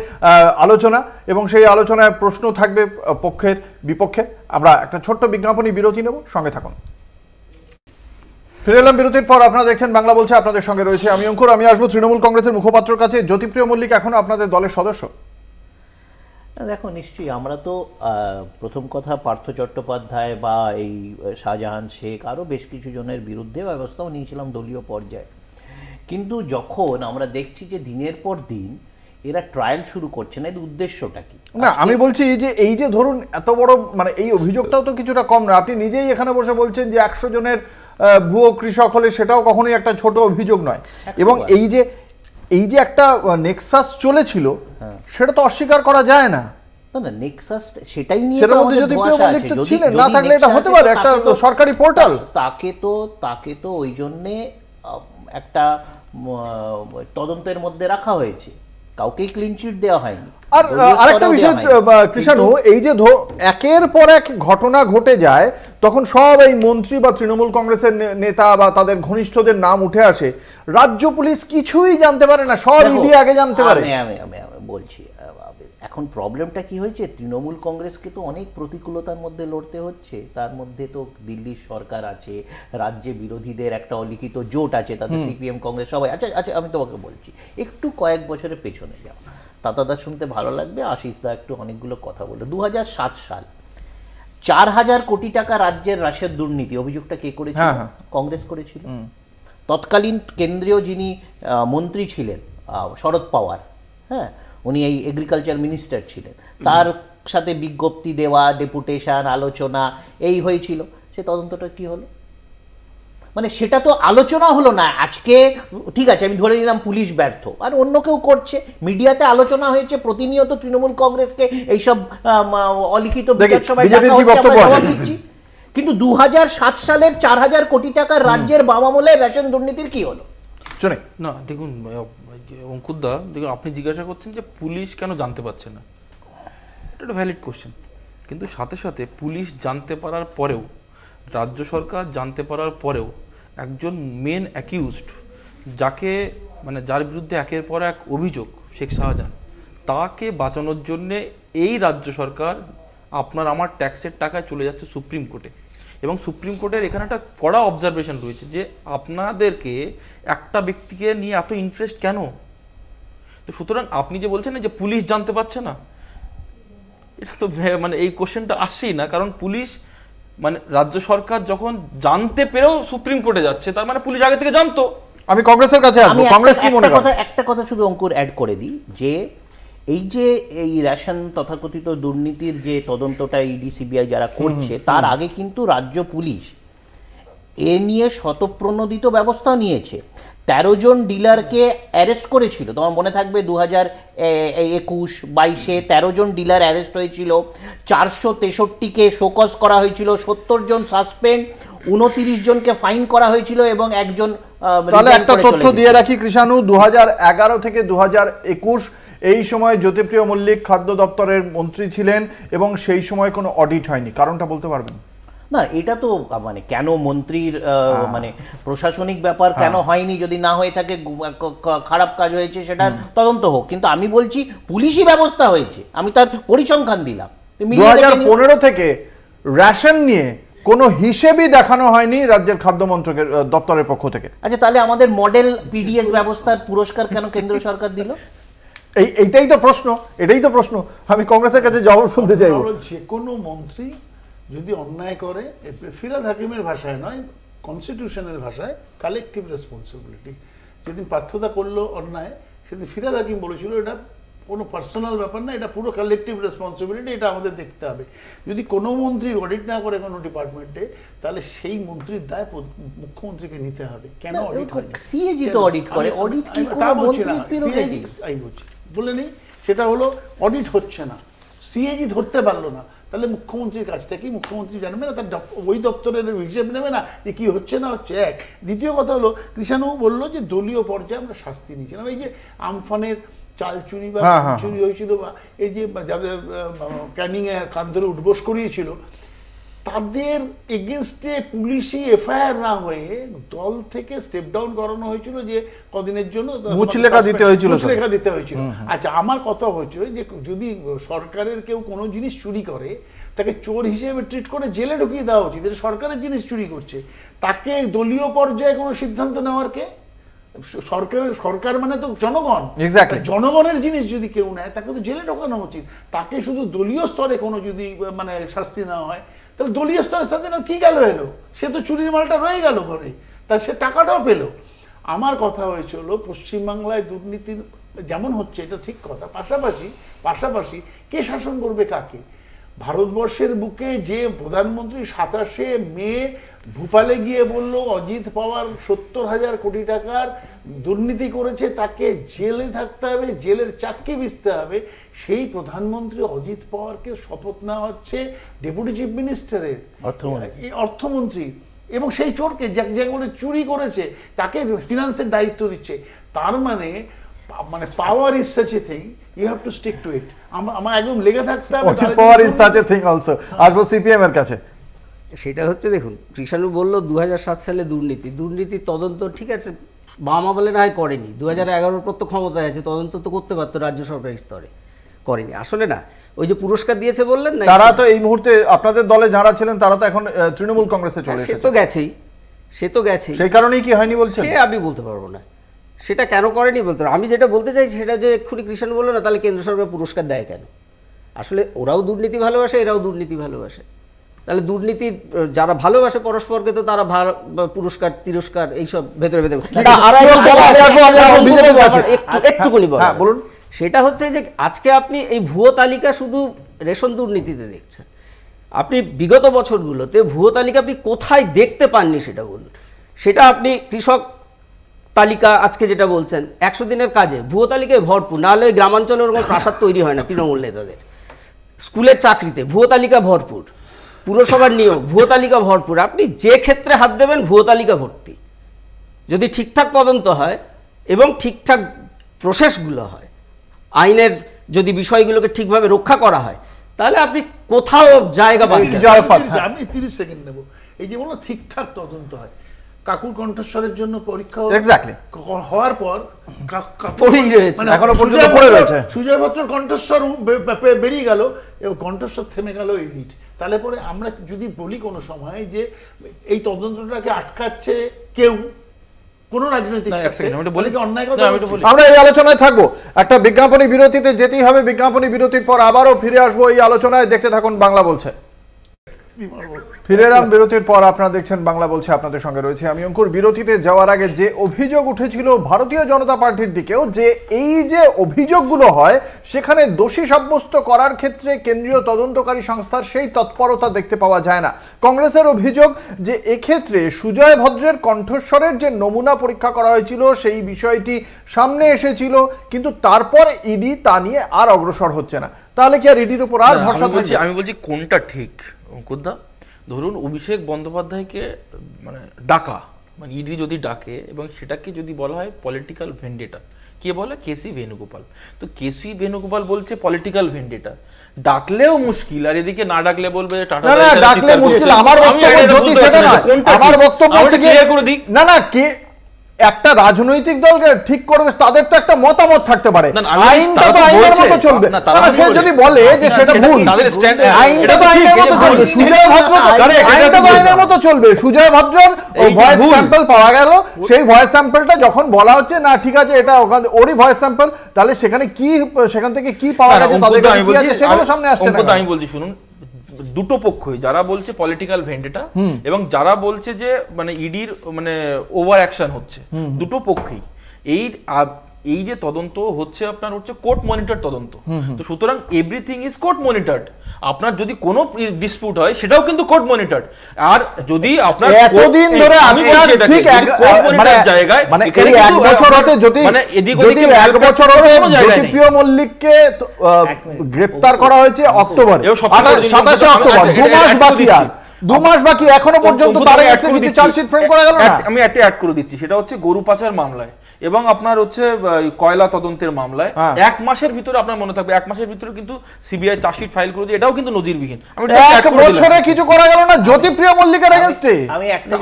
আলোচনা, এবং সেই আলোচনায় প্রশ্ন থাকবে পক্ষের বিপক্ষে। আমরা একটা ছোট্ট বিজ্ঞাপনী বিরতি নেব, সঙ্গে থাকুন। ফিরে এলাম বিরতির পর। আপনারা দেখছেন বাংলা বলছে, আপনাদের সঙ্গে রয়েছে আমি অঙ্কুর। আমি আসবো তৃণমূল কংগ্রেসের মুখপাত্রের কাছে। জ্যোতিপ্রিয় মল্লিক এখনো আপনাদের দলের সদস্য? দেখো, নিশ্চয়ই আমরা তো প্রথম কথা পার্থ চট্টোপাধ্যায় বা এই শাহজাহান শেখ আরও বেশ কিছু জনের বিরুদ্ধে ব্যবস্থাও নিয়েছিলাম দলীয় পর্যায়ে, কিন্তু যখন আমরা দেখছি যে দিনের পর দিন এরা ট্রায়াল শুরু করছে না, এর উদ্দেশ্যটা কি? না, আমি বলছি যে এই যে ধরুন এত বড়, মানে এই অভিযোগটাও তো কিছুটা কম না। আপনি নিজেই এখানে বসে বলছেন যে 100 জনের ভুয়ো কৃষক হলে সেটাও কখনোই একটা ছোট অভিযোগ নয়। এবং এই যে একটা নেক্সাস চলেছিল, সেটা তো অস্বীকার করা যায় না। না, নেক্সাস সেটাই নিয়ে সেটার মধ্যে যদি ছিলেন, না থাকলে এটা হতে পারে একটা সরকারি পোর্টাল। তাকে তো ওই জন্যে একটা তদন্তের মধ্যে রাখা হয়েছে, কাউকেই ক্লিন চিট দেওয়া হয়নি। আর আরেকটা বিষয় কৃষাণু, এই যে একের পর এক ঘটনা ঘটে যায়, তখন সব এই মন্ত্রী বা তৃণমূল কংগ্রেসের নেতা বা তাদের ঘনিষ্ঠদের নাম উঠে আসে। রাজ্য পুলিশ কিছুই জানতে পারে না, সব ইডি আগে জানতে পারে। আমি বলছি, এখন প্রবলেমটা কি হয়েছে, তৃণমূল কংগ্রেসকে তো অনেক প্রতিকূলতার মধ্যে লড়তে হচ্ছে। তার মধ্যে তো দিল্লির সরকার আছে, রাজ্যে বিরোধীদের একটা অলিখিত জোট আছে, তাতে সিপিএম কংগ্রেস সবাই। আচ্ছা, আমি তোমাকে বলছি, একটু কয়েক বছরের পেছনে যাও। তাতাদা শুনতে ভালো লাগবে, আশিস দা একটু অনেকগুলো কথা বললো। 2007 সাল 4000 কোটি টাকা রাজ্যের রাশের দুর্নীতি, অভিযোগটা কে করেছিল? কংগ্রেস করেছিল। তৎকালীন কেন্দ্রীয় যিনি মন্ত্রী ছিলেন শরদ পাওয়ার, হ্যাঁ, উনি এই এগ্রিকালচার মিনিস্টার ছিলেন, তার সাথে বিজ্ঞপ্তি দেওয়া, ডেপুটেশন, আলোচনা এই হয়েছিল। সে তদন্তটা কি হলো? মানে সেটা তো আলোচনা হলো না। আজকে ঠিক আছে, আমি ধরে নিলাম পুলিশ ব্যর্থ, আর অন্য কেউ করছে, মিডিয়াতে আলোচনা হয়েছে, প্রতিনিয়ত তৃণমূল কংগ্রেসকে এইসব অলিখিত দিচ্ছি। কিন্তু 2007 সালের 4000 কোটি টাকার রাজ্যের বাম আমলের রেশন দুর্নীতির কি হলো? শুনে না, দেখুন অঙ্কুরদা, দেখুন আপনি জিজ্ঞাসা করছেন যে পুলিশ কেন জানতে পারছে না, এটা একটা ভ্যালিড কোশ্চেন। কিন্তু সাথে সাথে পুলিশ জানতে পারার পরেও, রাজ্য সরকার জানতে পারার পরেও, একজন মেন অ্যাকিউজড, যাকে মানে যার বিরুদ্ধে একের পর এক অভিযোগ, শেখ শাহজাহান, তাকে বাঁচানোর জন্যে এই রাজ্য সরকার আপনার আমার ট্যাক্সের টাকায় চলে যাচ্ছে সুপ্রিম কোর্টে। এবং সুপ্রিম কোর্টের এখানে একটা কড়া অবজারভেশন রয়েছে যে আপনাদেরকে একটা ব্যক্তিকে নিয়ে এত ইন্টারেস্ট কেন। তো সুতরাং আপনি যে বলছেন যে পুলিশ জানতে পারছে না, এটা তো মানে এই কোশ্চেনটা আসেই না। কারণ পুলিশ মানে রাজ্য সরকার যখন জানতে পেরেও সুপ্রিম কোর্টে যাচ্ছে, তার মানে পুলিশ আগে থেকে জানতো। আমি কংগ্রেসের কাছে আসবো। কংগ্রেস কি মনে করে? একটা কথা শুধু অঙ্কুর অ্যাড করে দিই, যে এই যে এই রেশন তথাকথিত দুর্নীতির যে তদন্তটা ইডি সিবিআই যারা করছে, তার আগে কিন্তু রাজ্য পুলিশ এ নিয়ে স্বতঃপ্রণোদিত ব্যবস্থা নিয়েছে। 13 জন ডিলারকে অ্যারেস্ট করেছিল, তোমার মনে থাকবে 2021-22-এ 13 জন ডিলার অ্যারেস্ট হয়েছিল, 463কে শোকজ করা হয়েছিল, 70 জন সাসপেন্ড, 29 জনকে ফাইন করা হয়েছিল এবং একজন তাহলে একটা তথ্য দিয়ে রাখি কৃষাণু, 2011 থেকে 2021 এই সময় জ্যোতিপ্রিয় মল্লিক খাদ্য দপ্তরের মন্ত্রী ছিলেন এবং সেই সময় কোনো অডিট হয়নি, কারণটা বলতে পারবেন? না, এটা তো মানে কেন মন্ত্রীর মানে প্রশাসনিক ব্যাপার কেন হয়নি, যদি না হয়ে থাকে খারাপ কাজ হয়েছে সেটা তদন্ত হোক, কিন্তু আমি বলছি পুলিশি ব্যবস্থা হয়েছে, আমি তার পরিসংখ্যান দিলাম। 2015 থেকে রেশন নিয়ে কোনো হিসেবই দেখানো হয়নি রাজ্যের খাদ্য মন্ত্রকের দপ্তরের পক্ষ থেকে। আচ্ছা, তাহলে আমাদের মডেল পিডিএস ব্যবস্থার পুরস্কার কেন কেন্দ্র সরকার দিল? এইটাই তো প্রশ্ন, এটাই তো প্রশ্ন, আমি কংগ্রেসের কাছে জবাব শুনতে চাইব। যে কোনো মন্ত্রী যদি অন্যায় করে, ফিরহাদ হাকিমের ভাষায় নয়, কনস্টিটিউশনের ভাষায় কালেকটিভ রেসপন্সিবিলিটি। যেদিন পার্থদা করলো অন্যায়, সেদিন ফিরহাদ হাকিম বলেছিল এটা কোনো পার্সোনাল ব্যাপার না, এটা পুরো কালেকটিভ রেসপন্সিবিলিটি, এটা আমাদের দেখতে হবে। যদি কোনো মন্ত্রী অডিট না করে কোনো ডিপার্টমেন্টে, তাহলে সেই মন্ত্রীর দায় মুখ্যমন্ত্রীকে নিতে হবে। কেন অডিট হয়? সিএজি তো অডিট করে, অডিট কি তা কোনো বলছি না, মন্ত্রীর প্রেরোগেটিভ? আমি বলছি বলে নেই, সেটা হলো অডিট হচ্ছে না, সিএজি ধরতে পারলো না, তাহলে মুখ্যমন্ত্রীর কাজটা কি? মুখ্যমন্ত্রী জানবে না, তার ওই দপ্তরের হিসেব নেবে না যে কি হচ্ছে না হচ্ছে। এক, দ্বিতীয় কথা হলো কৃষাণু বললো যে দলীয় পর্যায়ে আমরা শাস্তি নিয়েছিলাম। এই যে আমফানের চাল চুরি বা চুরি হয়েছিল, বা এই যে যাদের ক্যানিং এ কান ধরে উঠবোস করিয়েছিল, তাদের এগেনস্টে পুলিশি এফআইআর না হয়ে দল থেকে স্টেপ ডাউন করানো হয়েছিল, যে কদিনের জন্য মুচলেখা দিতে হয়েছিল। আচ্ছা, আমার কথা হচ্ছে যে যদি সরকারের কেউ কোনো জিনিস চুরি করে, তাকে চোর হিসেবে ট্রিট করে জেলে ঢুকিয়ে দেওয়া উচিত। সরকারের জিনিস চুরি করছে, তাকে দলীয় পর্যায়ে কোনো সিদ্ধান্ত নেওয়ার কে? সরকার মানে তো জনগণ, জনগণের জিনিস যদি কেউ নেয় তাকে তো জেলে ঢোকানো উচিত। তাকে শুধু দলীয় স্তরে কোনো যদি মানে শাস্তি নেওয়া হয়, তাহলে দলীয় স্তরের সাথে না কি গেল এলো, সে তো চুরির মালটা রয়ে গেল ঘরে, তার সে টাকাটাও পেল। আমার কথা হয়েছিল পশ্চিমবাংলায় দুর্নীতির যেমন হচ্ছে, এটা ঠিক কথা, পাশাপাশি কে শাসন করবে কাকে? ভারতবর্ষের বুকে যে প্রধানমন্ত্রী 27শে মে ভূপালে গিয়ে বলল অজিত পাওয়ার 70,000 কোটি টাকার দুর্নীতি করেছে, তাকে জেলে থাকতে হবে, জেলের চাকরি বিছতে হবে, সেই প্রধানমন্ত্রী অজিত পাওয়ারকে শপথ নেওয়া হচ্ছে ডেপুটি চিফ মিনিস্টারের, অর্থমন্ত্রী, এবং সেই চোরকে যেগুলো চুরি করেছে তাকে ফিনান্সের দায়িত্ব দিচ্ছে। তার মানে power is such a thing, you have to stick to it. আমার একদম লেগে থাকতে হবে। Power is such a thing also. আসবো সিপিএম এর কাছে। সেটা হচ্ছে, দেখুন, কৃষাণু বলল 2007 সালে দুর্নীতি তদন্ত, ঠিক আছে, বাম আমলে না হয় করেনি, 2011 পর তো ক্ষমতায় আছে, তদন্ত তো করতে পারতো রাজ্য সরকারের স্তরে, করেনি। আসলে না, ওই যে পুরস্কার দিয়েছে বললেন না, তারা তো এই মুহূর্তে আপনাদের দলে যারা ছিলেন তারা তো এখন তৃণমূল কংগ্রেসে চলে এসেছে। সে তো গেছেই, সেই কারণেই কি হয়নি বলছেন? সে আমি বলতে পারবো না সেটা কেন করেনি বলতে পারবো। আমি যেটা বলতে চাইছি সেটা যে এক্ষুনি কৃষাণু বললো না, তাহলে কেন্দ্র সরকার পুরস্কার দেয় কেন? আসলে ওরাও দুর্নীতি ভালোবাসে, এরাও দুর্নীতি ভালোবাসে, তাহলে দুর্নীতি যারা ভালোবাসে পরস্পরকে তো তারা পুরস্কার তিরস্কার এইসব ভেতরে একটুখানি বলুন। সেটা হচ্ছে যে আজকে আপনি এই ভুয়ো তালিকা শুধু রেশন দুর্নীতিতে দেখছেন, আপনি বিগত বছরগুলোতে ভুয়ো তালিকা আপনি কোথায় দেখতে পাননি সেটা বলুন। সেটা আপনি কৃষক তালিকা আজকে যেটা বলছেন 100 দিনের কাজে ভুয়ো তালিকায় ভরপুর, নাহলে গ্রামাঞ্চলে ওরকম প্রাসাদ তৈরি হয় না তৃণমূল নেতাদের। স্কুলের চাকরিতে ভুয়ো তালিকা ভরপুর, পুরসভার নিয়োগ ভুয়ো তালিকা ভরপুর, আপনি যে ক্ষেত্রে হাত দেবেন ভুয়ো তালিকা ভর্তি। যদি ঠিকঠাক তদন্ত হয় এবং ঠিকঠাক প্রসেসগুলো হয়, আইনের যদি বিষয়গুলোকে ঠিকভাবে রক্ষা করা হয়, তাহলে আপনি কোথাও জায়গা পাবেন। আমি 30 সেকেন্ড নেব। এই যে বললো ঠিকঠাক তদন্ত হয়, কাকুর কণ্ঠস্বরের জন্য পরীক্ষা হওয়ার পর সুজয় ভদ্রের কণ্ঠস্বর বেরিয়ে গেল এবং কণ্ঠস্বর থেমে গেল এডিট। তাহলে পরে আমরা যদি বলি কোনো সময় যে এই তদন্তটাকে আটকাচ্ছে কেউ, কোন রাজনৈতিক আমরা এই আলোচনায় থাকবো। একটা বিজ্ঞাপনী বিরতিতে যেতেই হবে, বিজ্ঞাপনী বিরতির পর আবারও ফিরে আসবো এই আলোচনায়। দেখতে থাকুন বাংলা বলছে। ফিরে এলাম বিরতির পর। আপনারা দেখছেন বাংলা বলছে, আপনাদের সঙ্গে রয়েছে আমি অঙ্কুর। বিরতিতে যাওয়ার আগে যে অভিযোগ উঠেছিল ভারতীয় জনতা পার্টির দিকেও, যে এই যে অভিযোগগুলো হয় সেখানে দোষী সাব্যস্ত করার ক্ষেত্রে কেন্দ্রীয় তদন্তকারী সংস্থার সেই তৎপরতা দেখতে পাওয়া যায় না। কংগ্রেসের অভিযোগ যে এক্ষেত্রে সুজয় ভদ্রের কণ্ঠস্বরের যে নমুনা পরীক্ষা করা হয়েছিল সেই বিষয়টি সামনে এসেছিল, কিন্তু তারপর ইডি তা নিয়ে আর অগ্রসর হচ্ছে না। তাহলে কি আর ইডির উপর আর ভরসা থাকছে? আমি বলছি কোনটা ঠিক অঙ্কুরদা। ধরুন অভিষেক বন্দ্যোপাধ্যায়কে মানে ডাকা, মানে ইডি যদি ডাকে এবং সেটাকে যদি বলা হয় পলিটিক্যাল ভেন্ডেটা, কে বলে? কেসি বেণুগোপাল। তো কেসি বেণুগোপাল বলছে পলিটিক্যাল ভেন্ডেটা, ডাকলেও মুশকিল, আর এদিকে না ডাকলে বলবে টাটা। না না, ডাকলে মুশকিল। আমার বক্তব্য জ্যোতি সেটা নয়, আমার বক্তব্য হচ্ছে কি, না না, কে একটা রাজনৈতিক দল ঠিক করবে তাদের তো একটা মতামত থাকতে পারে, আইনটা তো আইনের মতো চলবে। না, সে যদি বলে যে সেটা ভুল, আইনটা তো আইনের মতো চলবে। সুজয় ভদ্র আইনটা তো আইনের মতো চলবে। সুজয় ভদ্রর ভয়েস স্যাম্পল পাওয়া গেল, সেই ভয়েস স্যাম্পলটা যখন বলা হচ্ছে না ঠিক আছে এটা ওরই ভয়েস স্যাম্পল, তাহলে সেখানে কি, সেখান থেকে কি পাওয়া গেছে, তাদের কাছে কি আছে সেগুলো সামনে আসছে না। আমি বলছি শুনুন, দুটো পক্ষই, যারা বলছে পলিটিক্যাল ভেন্ডেটা এবং যারা বলছে যে মানে ইডির মানে ওভার অ্যাকশন হচ্ছে, দুটো পক্ষই এই যে তদন্ত হচ্ছে আপনার হচ্ছে কোর্ট মনিটর তদন্ত। তো সুতরাং এভরিথিং ইজ কোর্ট মনিটরড। আপনার যদি কোনো ডিসপিউট হয় সেটাও কিন্তু কোর্ট মনিটরড। আর যদি আপনার এতদিন ধরে ঠিক জায়গায় মানে এই এক বছর হতে যদি এক বছর হতে জ্যোতিপ্রিয় মল্লিককে গ্রেফতার করা হয়েছে অক্টোবরে, 27 অক্টোবর, 2 মাস বাকি, আর 2 মাস বাকি, এখনো পর্যন্ত তার কাছে কিছু চার্জশিট ফ্রেম করা গেল না। আমি একটা অ্যাড করে দিচ্ছি, সেটা হচ্ছে গরু পাচার মামলায় এবং আপনার হচ্ছে কয়লা তদন্তের মামলায় 1 মাসের ভিতরে, আপনার মনে থাকবে 1 মাসের ভিতরে কিন্তু সিবিআই চার্জশিট ফাইল করে দিয়ে, এটাও কিন্তু নজিরবিহীন। এক বছরে কিছু করা গেল না জ্যোতিপ্রিয় মল্লিকের এগেইনস্টে।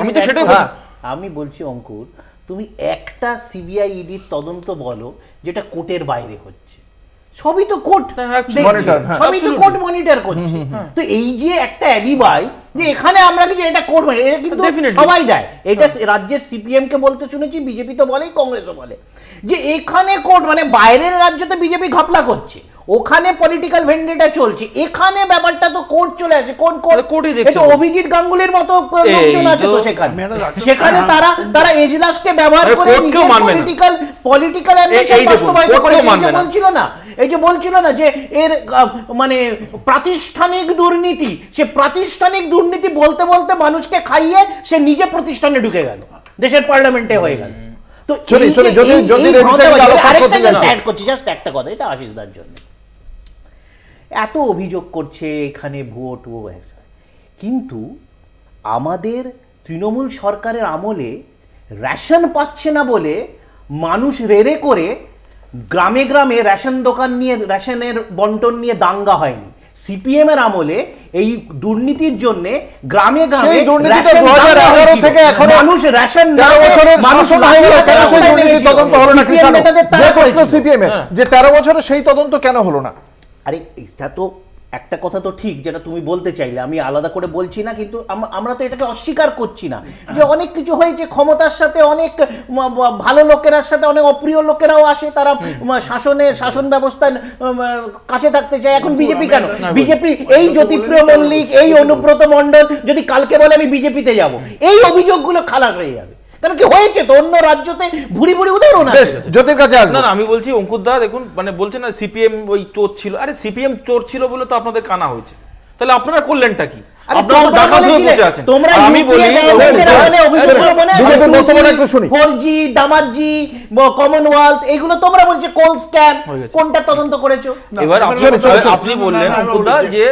আমি তো সেটাই আমি বলছি অঙ্কুর, তুমি একটা সিবিআই ইডির তদন্ত বলো যেটা কোর্টের বাইরে হচ্ছে, সবই তো কোর্ট মনিটর, সবই তো কোর্ট মনিটর করছে। তো এই যে একটা অ্যালিবাই যে এখানে আমরা কিছু এটা কোর্ট, এটা কিন্তু সবাই দেয়। এটা রাজ্যের সিপিএম কে বলতে শুনেছি, বিজেপি তো বলেই, কংগ্রেসও বলে যে এখানে কোর্ট, মানে বাইরের রাজ্যতে বিজেপি ঘাপলা করছে, ওখানে পলিটিক্যাল ভেন্ডেটা চলছে, এখানে ব্যাপারটা তো কোর্ট চলে আসে। কোন কোর্টই দেখো, অভিজিৎ গাঙ্গুলির মতো লোকজন আছে তো সেখানে তারা এজলাসকে ব্যবহার করে পলিটিক্যাল অ্যাম্বিশন বাস্তবায়িত করেছে। এই যে বলছিল না যে এর মানে প্রাতিষ্ঠানিক দুর্নীতি, সে প্রাতিষ্ঠানিক দুর্নীতি বলতে বলতে মানুষকে খাইয়ে সে নিজে প্রতিষ্ঠানে ঢুকে গেল, দেশের পার্লামেন্টে হয়ে গেল। তো জাস্ট একটা কথা, এটা আশিসদার জন্য এত অভিযোগ করছে এখানে ভোট ও, কিন্তু আমাদের তৃণমূল সরকারের আমলে রেশন পাচ্ছে না বলে মানুষ রেড়ে করে গ্রামে গ্রামে রেশন দোকান নিয়ে, রেশনের বন্টন নিয়ে দাঙ্গা হয়নি। সিপিএম এর আমলে এই দুর্নীতির জন্য গ্রামে গ্রামে মানুষ রেশন তদন্ত হলো না। সিপিএম এর যে 13 বছরে সেই তদন্ত কেন হলো না? আরে এটা তো একটা কথা তো ঠিক, যেটা তুমি বলতে চাইলে, আমি আলাদা করে বলছি না, কিন্তু আমরা তো এটাকে অস্বীকার করছি না যে অনেক কিছু হয়েছে। ক্ষমতার সাথে অনেক ভালো লোকেরার সাথে অনেক অপ্রিয় লোকেরাও আসে, তারা শাসন ব্যবস্থার কাছে থাকতে চায়। এখন বিজেপি কেন? বিজেপি এই জ্যোতিপ্রিয় মল্লিক, এই অনুব্রত মণ্ডল যদি কালকে বলে আমি বিজেপিতে যাব, এই অভিযোগগুলো খালাস হয়ে যাবে। কারণ কি হয়েছে তো অন্য রাজ্যতে ভুরি ভুরি উদাহরণ আছে। জ্যোতির কাছে আসবে না, আমি বলছি অঙ্কুর দা দেখুন, মানে বলছে না সিপিএম ওই চোর ছিল। আরে সিপিএম চোর ছিল বলে তো আপনাদের কানা হয়েছে, তাহলে আপনারা করলেনটা কি? আমি বলি ফোরজি, দামাজি, কমনওয়েলথ, এগুলো তোমরা বলছো কোল স্ক্যাম, কোনটা তদন্ত করেছো? এবার আপনি বললেন অঙ্কুর দা যে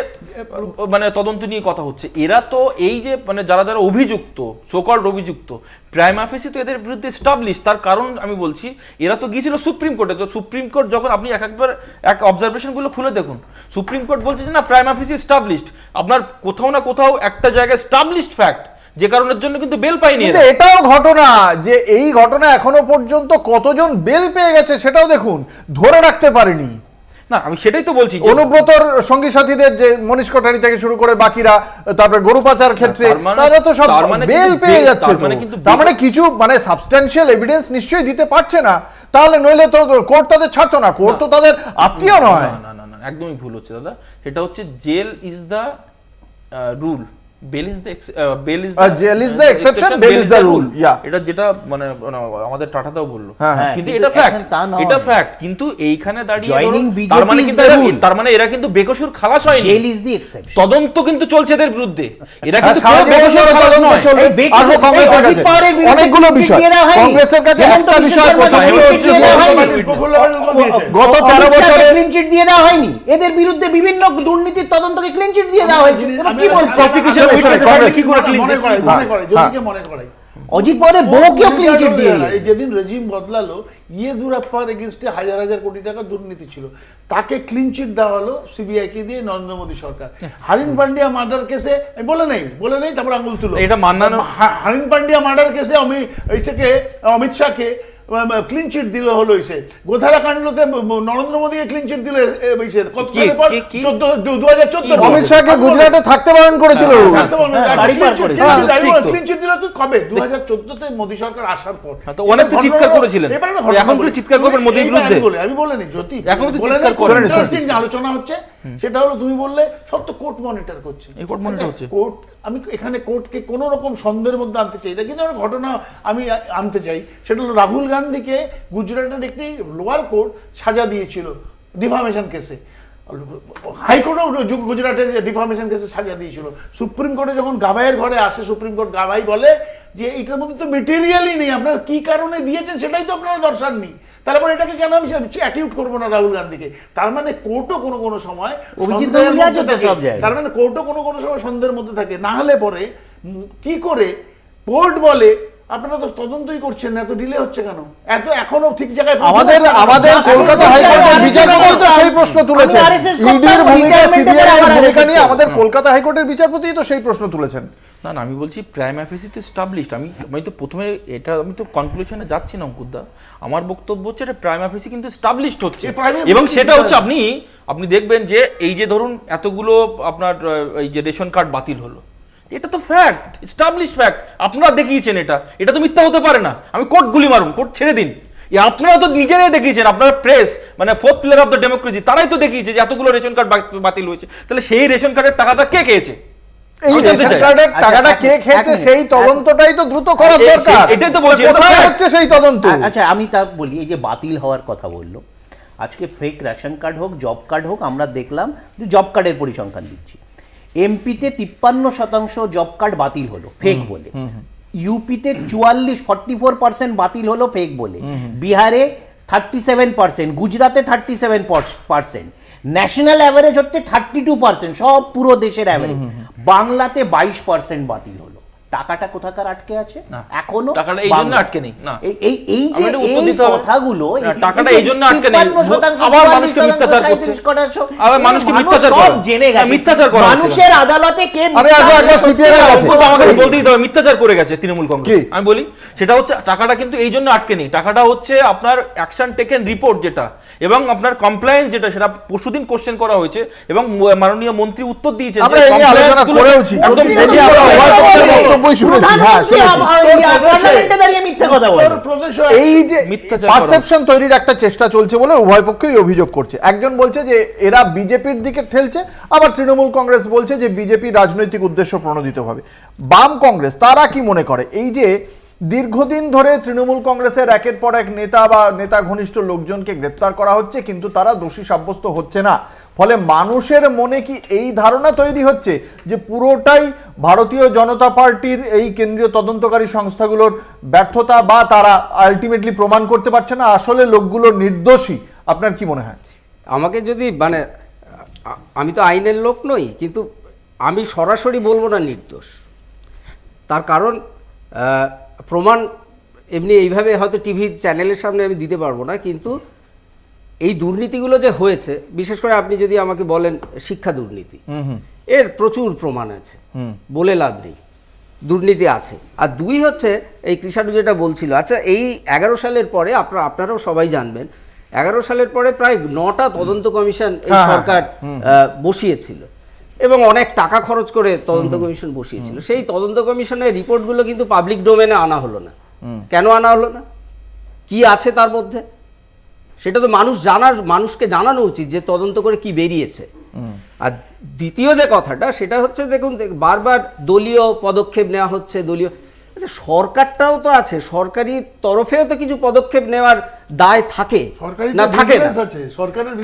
মানে তদন্ত নিয়ে কথা হচ্ছে, এরা তো এই যে মানে যারা যারা অভিযুক্ত, সোকল্ড অভিযুক্ত, প্রাইমা ফেসি তো এদের বিরুদ্ধে এস্টাবলিশ। তার কারণ আমি বলছি, এরা তো গিয়েছিল সুপ্রিম কোর্টে। তো সুপ্রিম কোর্ট যখন আপনি একবার এক অবজারভেশন গুলো খুলে দেখুন, সুপ্রিম কোর্ট বলছে যে না প্রাইমা ফেসি এস্টাবলিশড। আপনার কোথাও না কোথাও একটা জায়গায় এস্টাবলিশড ফ্যাক্ট, যে কারণের জন্য কিন্তু বেল পাইনি। এটাও ঘটনা যে এই ঘটনা এখনো পর্যন্ত কতজন বেল পেয়ে গেছে সেটাও দেখুন, ধরে রাখতে পারেনি। না, আমি সেটাই তো বলছি, অনুব্রতর সঙ্গী সাথীদের যে মনীষ কোঠারি থেকে শুরু করে বাকিরা, তারপরে গরু পাচার ক্ষেত্রে তারা তো সব বেল পেয়ে যাচ্ছে। তার মানে কিছু মানে সাবস্ট্যান্সিয়াল এভিডেন্স নিশ্চয়ই দিতে পারছে না, তাহলে নইলে তো কোর্ট তাদের ছাড়তো না। কোর্ট তো তাদের আত্মীয় নয়। না না না, একদমই ভুল হচ্ছে দাদা। সেটা হচ্ছে jail is the rule, jail is the exception, bail is the rule. এটা যেটা মানে আমাদের টাটাটাও বললো, হ্যাঁ, কিন্তু এটা ফ্যাক্ট, এটা ফ্যাক্ট। কিন্তু এইখানে দাঁড়িয়ে তার মানে এরা কিন্তু বেকসুর খালাস হয়নি, জেল ইজ দি এক্সেপশন। তদন্ত কিন্তু চলছে এদের বিরুদ্ধে, এরা কিন্তু বেকসুর তদন্ত চলবে। আসো কংগ্রেসের কাছে অনেকগুলো বিষয়, কংগ্রেসের কাছে একটা বিষয় কথা হচ্ছে গত 13 বছরে ক্লিন চিট দিয়ে দেওয়া হয়নি, এদের বিরুদ্ধে বিভিন্ন দুর্নীতির তদন্তকে ক্লিন চিট দিয়ে দেওয়া হয়েছে। কি বলছো প্রসিকিউশন কি করে ক্লিন চিট মনে করে অজিত পাওয়ারের বউকেও ক্লিন চিট দিয়ে এই যেদিন রেজিম বদলালো, ইয়েদুরাপ্পার এগেইনস্টে হাজার হাজার কোটি টাকার দুর্নীতি ছিল, তাকে ক্লিন চিট দেওয়া হলো সিবিআই কে দিয়ে নরেন্দ্র মোদী সরকার। হারিন পান্ডিয়া মার্ডার কেসে বলে নেই তারপর আঙুল তুলো, এটা মান্নানো। হারিন পান্ডিয়া মার্ডার কেসে অমিত শাহকে ক্লিন চিট দিল হলো গোধারা কাণ্ডতে নরেন্দ্র মোদীকে ক্লিন চিট দিল কত সালের পর 2014 অমিত শাহকে গুজরাটে থাকতে বারণ করেছিল, ক্লিন চিট দিল কবে 2014 তে মোদী সরকার আসার পর। তো অনেক তো চিৎকার করেছিলেন, এখন কি চিৎকার করবেন মোদীর বিরুদ্ধে? আমি বলিনি জ্যোতি, এখন তো চিৎকার করেন। ইন্টারেস্টিং আলোচনা হচ্ছে, সেটা হলো তুমি বললে সব তো কোর্ট মনিটর করছে, কোর্ট মনিটর হচ্ছে। কোর্ট, আমি এখানে কোর্টকে কোনো রকম সন্দেহের মধ্যে আনতে চাই না, কিন্তু একটা ঘটনা আমি আনতে চাই, সেটা হলো রাহুল গান্ধীকে গুজরাটের একটি লোয়ার কোর্ট সাজা দিয়েছিল ডিফামেশন কেসে। হাইকোর্টও গুজরাটের ডিফামেশন কেসে সাজা দিয়েছিল। সুপ্রিম কোর্টে যখন গাভাইয়ের ঘরে আসে, সুপ্রিম কোর্ট গাভাই বলে যে এটার মধ্যে তো মেটেরিয়ালই নেই, আপনারা কি কারণে দিয়েছেন সেটাই তো আপনারা দর্শাননি, তারপর এটাকে কেন আমি অ্যাকিউট করবো না রাহুল গান্ধীকে? তার মানে কোর্টও কোনো সময় তার মানে কোর্টও কোনো সময় সন্দেহের মধ্যে থাকে। না হলে পরে কি করে কোর্ট বলে আপনারা তো তদন্তই করছেন না, এত ডিলে হচ্ছে কেন, এত এখনো ঠিক জায়গায়? আমাদের কলকাতা হাইকোর্টের বিচারপতি তো সেই প্রশ্ন তুলেছেন, ইডির ভূমিকা, সিবিআই এর ভূমিকা নিয়ে আমাদের কলকাতা হাইকোর্টের বিচারপতি তো সেই প্রশ্ন তুলেছেন। না আমি বলছি প্রাইমা ফেসি তো এস্টাবলিশড। আমি তো প্রথমে আমি তো কনক্লুশনে যাচ্ছি না অঙ্কুরদা, আমার বক্তব্য হচ্ছে এটা প্রাইমা ফেসি কিন্তু এস্টাবলিশড হচ্ছে, এবং সেটা হচ্ছে আপনি দেখবেন যে এই যে ধরুন এতগুলো আপনার এই যে রেশন কার্ড বাতিল হলো, এটা তো ফ্যাক্ট, এস্টাবলিশড ফ্যাক্ট, আপনারা দেখিয়েছেন, এটা তো মিথ্যা হতে পারে না। আমি কোর্ট গুলি মারুন, কোর্ট ছেড়ে দিন, আপনারা তো নিজেরাই দেখিয়েছেন, আপনারা প্রেস মানে fourth pillar of the democracy, তারাই তো দেখিয়েছে যে এতগুলো রেশন কার্ড বাতিল হয়েছে। তাহলে সেই রেশন কার্ডের টাকাটা কে খেয়েছে? এই রেশন কার্ডের টাকাটা কে খেয়েছে সেই তদন্তটাই তো দ্রুত করা দরকার, এটাই তো বলছি, কোথায় হচ্ছে সেই তদন্ত? আচ্ছা আমি তা বলি, এই যে বাতিল হওয়ার কথা বললো, আজকে ফেক রেশন কার্ড হোক, জব কার্ড হোক, আমরা দেখলাম যে জব কার্ডের পরিসংখ্যান দিচ্ছি, এমপিতে 53% জব কার্ড বাতিল হলো ফেক বলে, ইউপিতে 44% বাতিল হলো ফেক বলে, বিহারে 37%, গুজরাটে 37%, ন্যাশনাল অ্যাভারেজ হচ্ছে 32%, সব পুরো দেশের অ্যাভারেজ। বাংলাতে 22% বাতিল হলো। টাকাটা কোথাকার আটকে আছে এখনো? টাকাটা এই জন্য আটকে নেই না, এই যে এই কথাগুলো, টাকাটা এই জন্য আটকে নেই, আবার মানুষকে মিথ্যাচার করছে, আবার মানুষকে মিথ্যাচার করে, সব জেনে গেছে মিথ্যাচার করে মানুষের আদালতে কে আমাকে বলতে দিতে হবে মিথ্যাচার করে গেছে তৃণমূল কংগ্রেস। আমি বলি সেটা হচ্ছে টাকাটা কিন্তু এই জন্য আটকে নেই, টাকাটা হচ্ছে আপনার অ্যাকশন টেকেন রিপোর্ট যেটা, এবং আপনার কমপ্লায়েন্স যেটা, সেটা পরশুদিন কোশ্চেন করা হয়েছে এবং মাননীয় মন্ত্রী উত্তর দিয়েছেন। আমরা এই আলোচনা করেওছি, একদম এটি আমরা বক্তব্যই শুনেছি। হ্যাঁ, এই যে পারসেপশন তৈরির একটা চেষ্টা চলছে বলে উভয় পক্ষই অভিযোগ করছে। একজন বলছে যে এরা বিজেপির দিকে ঠেলছে, আবার তৃণমূল কংগ্রেস বলছে যে বিজেপি রাজনৈতিক উদ্দেশ্য প্রণোদিতভাবে। বাম কংগ্রেস তারা কি মনে করে? এই যে দীর্ঘদিন ধরে তৃণমূল কংগ্রেসের একের পর এক নেতা বা নেতা ঘনিষ্ঠ লোকজনকে গ্রেপ্তার করা হচ্ছে, কিন্তু তারা দোষী সাব্যস্ত হচ্ছে না, ফলে মানুষের মনে কি এই ধারণা তৈরি হচ্ছে যে পুরোটাই ভারতীয় জনতা পার্টির এই কেন্দ্রীয় তদন্তকারী সংস্থাগুলোর ব্যর্থতা, বা তারা আলটিমেটলি প্রমাণ করতে পারছে না আসলে লোকগুলো নির্দোষী? আপনার কি মনে হয়? আমাকে যদি মানে আমি তো আইনের লোক নই, কিন্তু আমি সরাসরি বলবো না নির্দোষ, তার কারণ প্রমাণ এমনি এইভাবে হয়তো টিভির চ্যানেলের সামনে আমি দিতে পারবো না, কিন্তু এই দুর্নীতিগুলো যে হয়েছে, বিশেষ করে আপনি যদি আমাকে বলেন শিক্ষা দুর্নীতি, এর প্রচুর প্রমাণ আছে, বলে লাভ নেই, দুর্নীতি আছে। আর দুই হচ্ছে এই কৃষাণু যেটা বলছিল, আচ্ছা এই 11 সালের পরে আপনারাও সবাই জানবেন, 11 সালের পরে প্রায় 9টা তদন্ত কমিশন এই সরকার বসিয়েছিল এবং অনেক টাকা খরচ করে তদন্ত কমিশন বসিয়েছিল। সেই তদন্ত কমিশনের রিপোর্টগুলো কিন্তু পাবলিক ডোমেনে আনা হলো না। কেন আনা হলো না? কি আছে তার মধ্যে সেটা তো মানুষকে জানানো উচিত, যে তদন্ত করে কি বেরিয়েছে। আর দ্বিতীয় যে কথাটা সেটা হচ্ছে দেখুন বারবার দলীয় পদক্ষেপ নেওয়া হচ্ছে, দলীয় আচ্ছা সরকারটাও তো আছে, সরকারি তরফেও তো কিছু পদক্ষেপ নেওয়ার দায় থাকে না, থাকে না,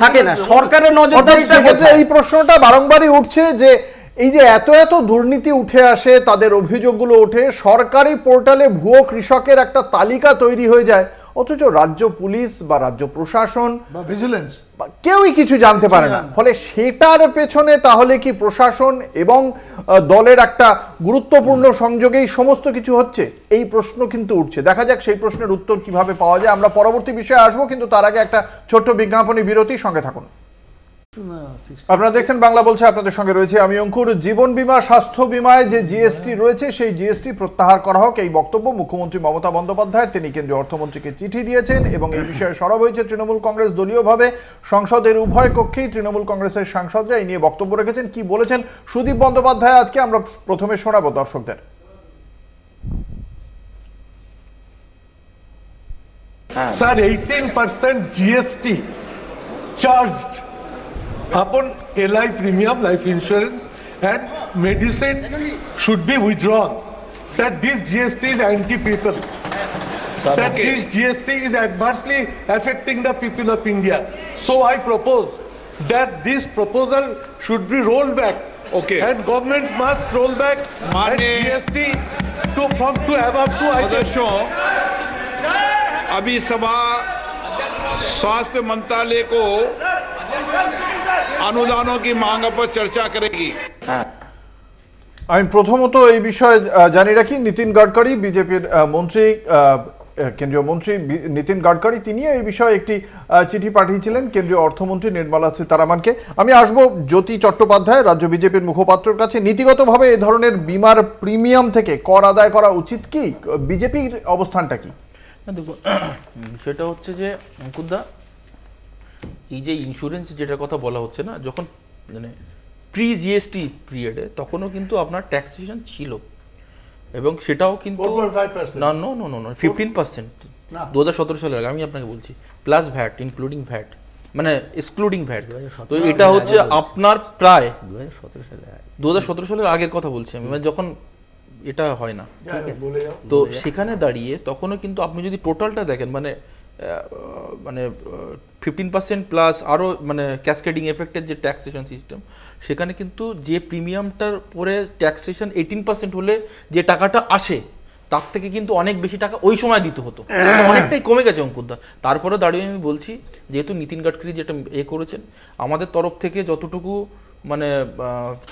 থাকে না, সরকারের নজরদারিটা সেক্ষেত্রে এই প্রশ্নটা বারংবারই উঠছে যে এই যে এত এত দুর্নীতি উঠে আসে, তাদের অভিযোগগুলো ওঠে, সরকারি পোর্টালে ভুয়ো কৃষকের একটা তালিকা তৈরি হয়ে যায়, অথচ রাজ্য পুলিশ বা রাজ্য প্রশাসন বা ভিজিলেন্স কেউই কিছু জানতে পারে না। ফলে সেটার পেছনে তাহলে কি প্রশাসন এবং দলের একটা গুরুত্বপূর্ণ সংযোগেই সমস্ত কিছু হচ্ছে? এই প্রশ্ন কিন্তু উঠছে। দেখা যাক সেই প্রশ্নের উত্তর কিভাবে পাওয়া যায়। আমরা পরবর্তী বিষয়ে আসবো, কিন্তু তার আগে একটা ছোট্ট বিজ্ঞাপনী বিরতি, সঙ্গে থাকুন। আপনারা দেখছেন বাংলা বলছে, আপনাদের সঙ্গে রয়েছে আমি অঙ্কুর। জীবন বীমা স্বাস্থ্য বীমায় যে জিএসটি রয়েছে সেই জিএসটি প্রত্যাহার করা হোক, এই বক্তব্য মুখ্যমন্ত্রী মমতা বন্দ্যোপাধ্যায়ের। তিনি কেন্দ্রীয় অর্থমন্ত্রীকে চিঠি দিয়েছেন এবং এই বিষয়ে সরব হয়েছে তৃণমূল কংগ্রেস দলীয়ভাবে। সংসদের উভয় কক্ষেই তৃণমূল কংগ্রেসের সাংসদরা এই নিয়ে বক্তব্য রেখেছেন। কি বলেছেন সুদীপ বন্দ্যোপাধ্যায় আজকে আমরা প্রথমে শোনাবো দর্শকদের। Sir, 18% GST charged upon LI premium, life insurance, and medicine should be withdrawn. Sir, this GST is anti-people. Sir, this GST is adversely affecting the people of India. So I propose that this proposal should be rolled back. Okay. And government must roll back and GST to come to above 2 items. सदस्यों, अभी सभा स्वास्थ्य मंत्रालय को अनुदानों की मांग पर चर्चा करेगी। আমি প্রথমত এই বিষয়ে জানি রাখি, নীতিন গাডকারি বিজেপির মন্ত্রী, কেন্দ্রীয় মন্ত্রী নীতিন গাডকারি, তিনি এই বিষয়ে একটি চিঠি পাঠিয়েছিলেন কেন্দ্রীয় অর্থমন্ত্রী নির্মলা সীতারামনকে। আমি আসবো জ্যোতি চট্টোপাধ্যায়, রাজ্য বিজেপির মুখপাত্রের কাছে। নীতিগতভাবে এই ধরনের বিমার প্রিমিয়াম থেকে কর আদায় করা উচিত কি? বিজেপির অবস্থানটা কি? দেখুন, সেটা হচ্ছে যে অঙ্কুরদা, এই যে ইন্স্যুরেন্স যেটার কথা বলা হচ্ছে না, যখন মানে প্রি জিএসটি পিরিয়ডে তখনও কিন্তু আপনার ট্যাক্সেশন ছিল, এবং সেটাও কিন্তু 4.5%। না, নো নো নো নো 15% 2017 সালের আগে আমি আপনাকে বলছি, প্লাস ভ্যাট, ইনক্লুডিং ভ্যাট, মানে এক্সক্লুডিং ভ্যাট। তো এটা হচ্ছে আপনার প্রায় 2017 সালের আগের কথা বলছি আমি, মানে যখন এটা হয় না, তো সেখানে দাঁড়িয়ে তখনও কিন্তু আপনি যদি টোটালটা দেখেন, মানে 15% প্লাস আরও মানে ক্যাসকেডিং এফেক্টের যে ট্যাক্সেশন সিস্টেম, সেখানে কিন্তু যে প্রিমিয়ামটার পরে ট্যাক্সেশন 18% হলে যে টাকাটা আসে, তার থেকে কিন্তু অনেক বেশি টাকা ওই সময় দিতে হতো, অনেকটাই কমে গেছে অঙ্কুরদা। তারপরে দাঁড়িয়ে আমি বলছি, যেহেতু নীতিন গাডকারি যেটা করেছেন, আমাদের তরফ থেকে যতটুকু মানে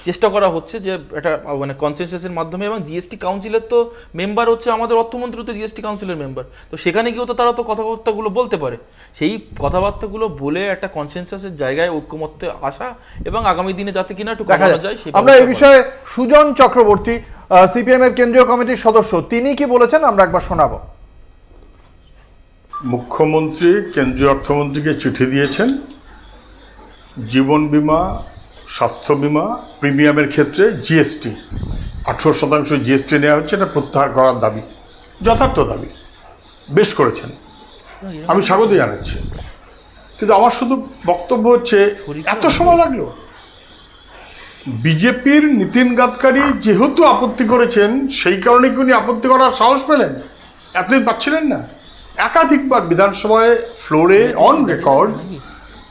চেষ্টা করা হচ্ছে যে এটা মানে কনসেনসাসের মাধ্যমে, এবং জিএসটি কাউন্সিলের তো মেম্বার হচ্ছে আমাদের অর্থমন্ত্রী, তো জিএসটি কাউন্সিলের মেম্বার, তো সেখানে গিয়েও তো তারা তো কথাবার্তাগুলো বলতে পারে। সেই কথাবার্তাগুলো বলে একটা কনসেনসাসের জায়গায় ঐক্যমত্যে আসা, এবং আগামী দিনে যাতে কিনা একটু কমানো যায়। আমরা এই বিষয়ে সুজন চক্রবর্তী, সিপিএম এর কেন্দ্রীয় কমিটির সদস্য, তিনি কি বলেছেন আমরা একবার শোনাবো। মুখ্যমন্ত্রী কেন্দ্রীয় অর্থমন্ত্রীকে চিঠি দিয়েছেন, জীবন বীমা স্বাস্থ্য বীমা প্রিমিয়ামের ক্ষেত্রে জিএসটি 18% জিএসটি নেওয়া হচ্ছে, এটা প্রত্যাহার করার দাবি, যথার্থ দাবি, বেশ করেছেন, আমি স্বাগত জানাচ্ছি। কিন্তু আমার শুধু বক্তব্য হচ্ছে, এত সময় লাগলো? বিজেপির নীতিন গাডকারি যেহেতু আপত্তি করেছেন, সেই কারণে কি উনি আপত্তি করার সাহস পেলেন? এতদিন পাচ্ছিলেন না? একাধিকবার বিধানসভায় ফ্লোরে অন রেকর্ড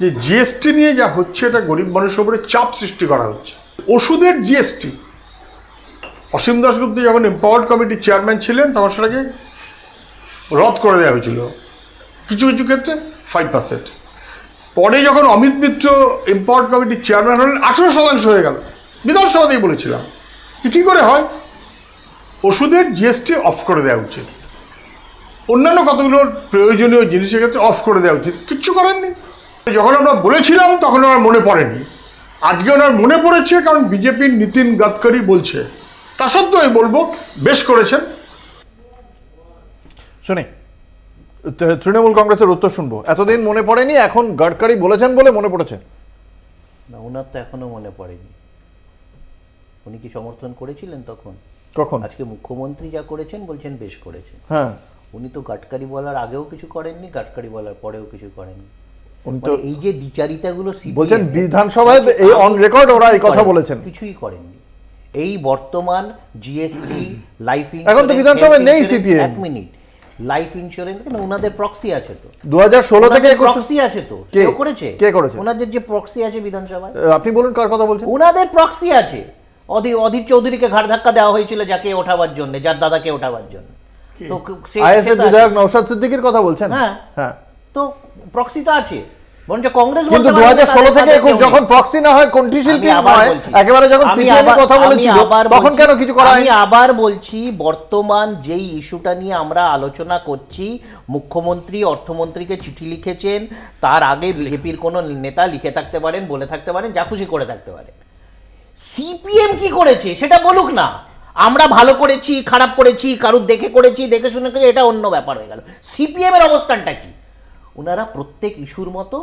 যে জিএসটি নিয়ে যা হচ্ছে, এটা গরিব মানুষের উপরে চাপ সৃষ্টি করা হচ্ছে। ওষুধের জিএসটি, অসীম দাশগুপ্ত যখন এম্পাওয়ার্ড কমিটির চেয়ারম্যান ছিলেন, তখন সেটাকে রদ করে দেওয়া হয়েছিল, কিছু কিছু ক্ষেত্রে 5%। পরে যখন অমিত মিত্র এম্পাওয়ার্ড কমিটির চেয়ারম্যান হলেন, 18% হয়ে গেল। বিধানসভাতেই বলেছিলাম যে কী করে হয়, ওষুধের জিএসটি অফ করে দেওয়া উচিত, অন্যান্য কতগুলো প্রয়োজনীয় জিনিসের ক্ষেত্রে অফ করে দেওয়া উচিত, কিচ্ছু করেননি। যখন আমরা বলেছিলাম তখন আমার মনে পড়েনি, আজকে ওনার মনে পড়েছে, কারণ বিজেপির নীতিন গাডকারি বলছে। তা সত্ত্বেও আমি বলবো বেশ করেছেন। শুনি তৃণমূল কংগ্রেসের উত্তর শুনবো। এতদিন মনে পড়েনি, এখন গাডকারি বলেছেন বলে মনে পড়েছে? না, ওনার তো এখনো মনে পড়েনি। উনি কি সমর্থন করেছিলেন তখন? কখন? আজকে মুখ্যমন্ত্রী যা করেছেন বলছেন বেশ করেছেন। হ্যাঁ, উনি তো গাডকারি বলার আগেও কিছু করেননি, গাডকারি বলার পরেও কিছু করেননি। মানে এই যে দ্বিচারিতাগুলো বলছেন বিধানসভায় এই অন রেকর্ড ওরা এই কথা বলেছেন, কিছুই করেননি। এই বর্তমান জিএসটি লাইফ এখন তো বিধানসভায় নেই সিপিএম। এক মিনিট, লাইফ ইন্স্যুরেন্স কেন, ওনাদের প্রক্সি আছে তো 2016 থেকে 21 প্রক্সি আছে তো, কে করেছে? কে করেছে? ওনাদের যে প্রক্সি আছে বিধানসভায়, আপনি বলুন কার কথা বলছেন? ওনাদের প্রক্সি আছে। অধীর চৌধুরীকে ঘাড় ধাক্কা দেওয়া হয়েছিল যাকে ওঠাবার জন্য, যার দাদাকে ওঠাবার জন্য। তো আইএসএফ বিধায়ক নওশাদ সিদ্দিকীর কথা বলছেন? হ্যাঁ হ্যাঁ, তো প্রক্সি তো আছে। বরঞ্চ কংগ্রেস কিন্তু 2016 থেকে 21 যখন প্রক্সি না হয়, কোনটি শিল্পী নয়, একেবারে যখন সিপিএম এর কথা বলেছিল তখন কেন কিছু করা হয়নি? আমি আবার বলছি, বর্তমান যেই ইস্যুটা নিয়ে আমরা আলোচনা করছি, মুখ্যমন্ত্রী অর্থমন্ত্রীকে চিঠি লিখেছেন, তার আগে বিজেপির কোন নেতা লিখে থাকতে পারেন, বলে থাকতে পারেন, যা খুশি করে থাকতে পারেন। সিপিএম কি করেছে সেটা বলুক না। আমরা ভালো করেছি, খারাপ করেছি, কারুর দেখে করেছি, দেখে শুনে করেছি, এটা অন্য ব্যাপার হয়ে গেল। সিপিএম এর অবস্থানটা কি? ওনারা প্রত্যেক ইস্যুর মতো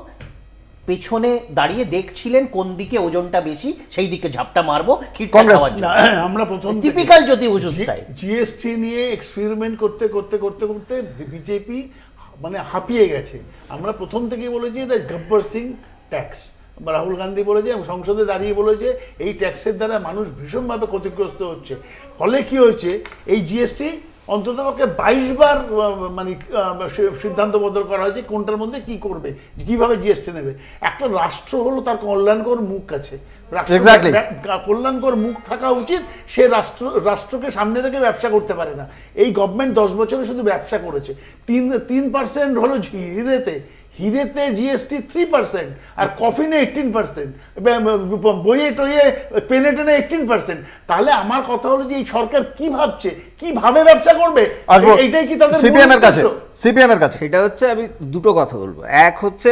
পেছনে দাঁড়িয়ে দেখছিলেন কোন দিকে ওজনটা বেশি, সেই দিকে ঝাপটা মারবো। আমরা প্রথম typical Jyoti Basu style. GST নিয়ে এক্সপেরিমেন্ট করতে করতে করতে করতে বিজেপি মানে হাঁপিয়ে গেছে। আমরা প্রথম থেকেই বলেছি এটা গব্বর সিং ট্যাক্স। রাহুল গান্ধী বলেছে, সংসদে দাঁড়িয়ে বলেছে এই ট্যাক্সের দ্বারা মানুষ ভীষণভাবে ক্ষতিগ্রস্ত হচ্ছে। ফলে কি হয়েছে, এই জিএসটি অন্ততপক্ষে 22 বার মানে সিদ্ধান্ত বদল করা হয়েছে কোনটার মধ্যে কি করবে, কিভাবে জিএসটি নেবে। একটা রাষ্ট্র হলো তার কল্যাণকর মুখ আছে, কল্যাণকর মুখ থাকা উচিত। সে রাষ্ট্রকে সামনে রেখে ব্যবসা করতে পারে না। এই গভর্নমেন্ট 10 বছরে শুধু ব্যবসা করেছে। 3% হলো হিরেতে জিএসটি 3%, আর কফিনে 18%, বইয়ে টইয়ে পেনে টেনে 18%। তাহলে আমার কথা হলো যে এই সরকার কি ভাবছে, কিভাবে ব্যবসা করবে, এইটাই কি তাদের সিপিএম এর কাছে? সিপিএম এর কাছে সেটা হচ্ছে, আমি দুটো কথা বলবো। এক হচ্ছে,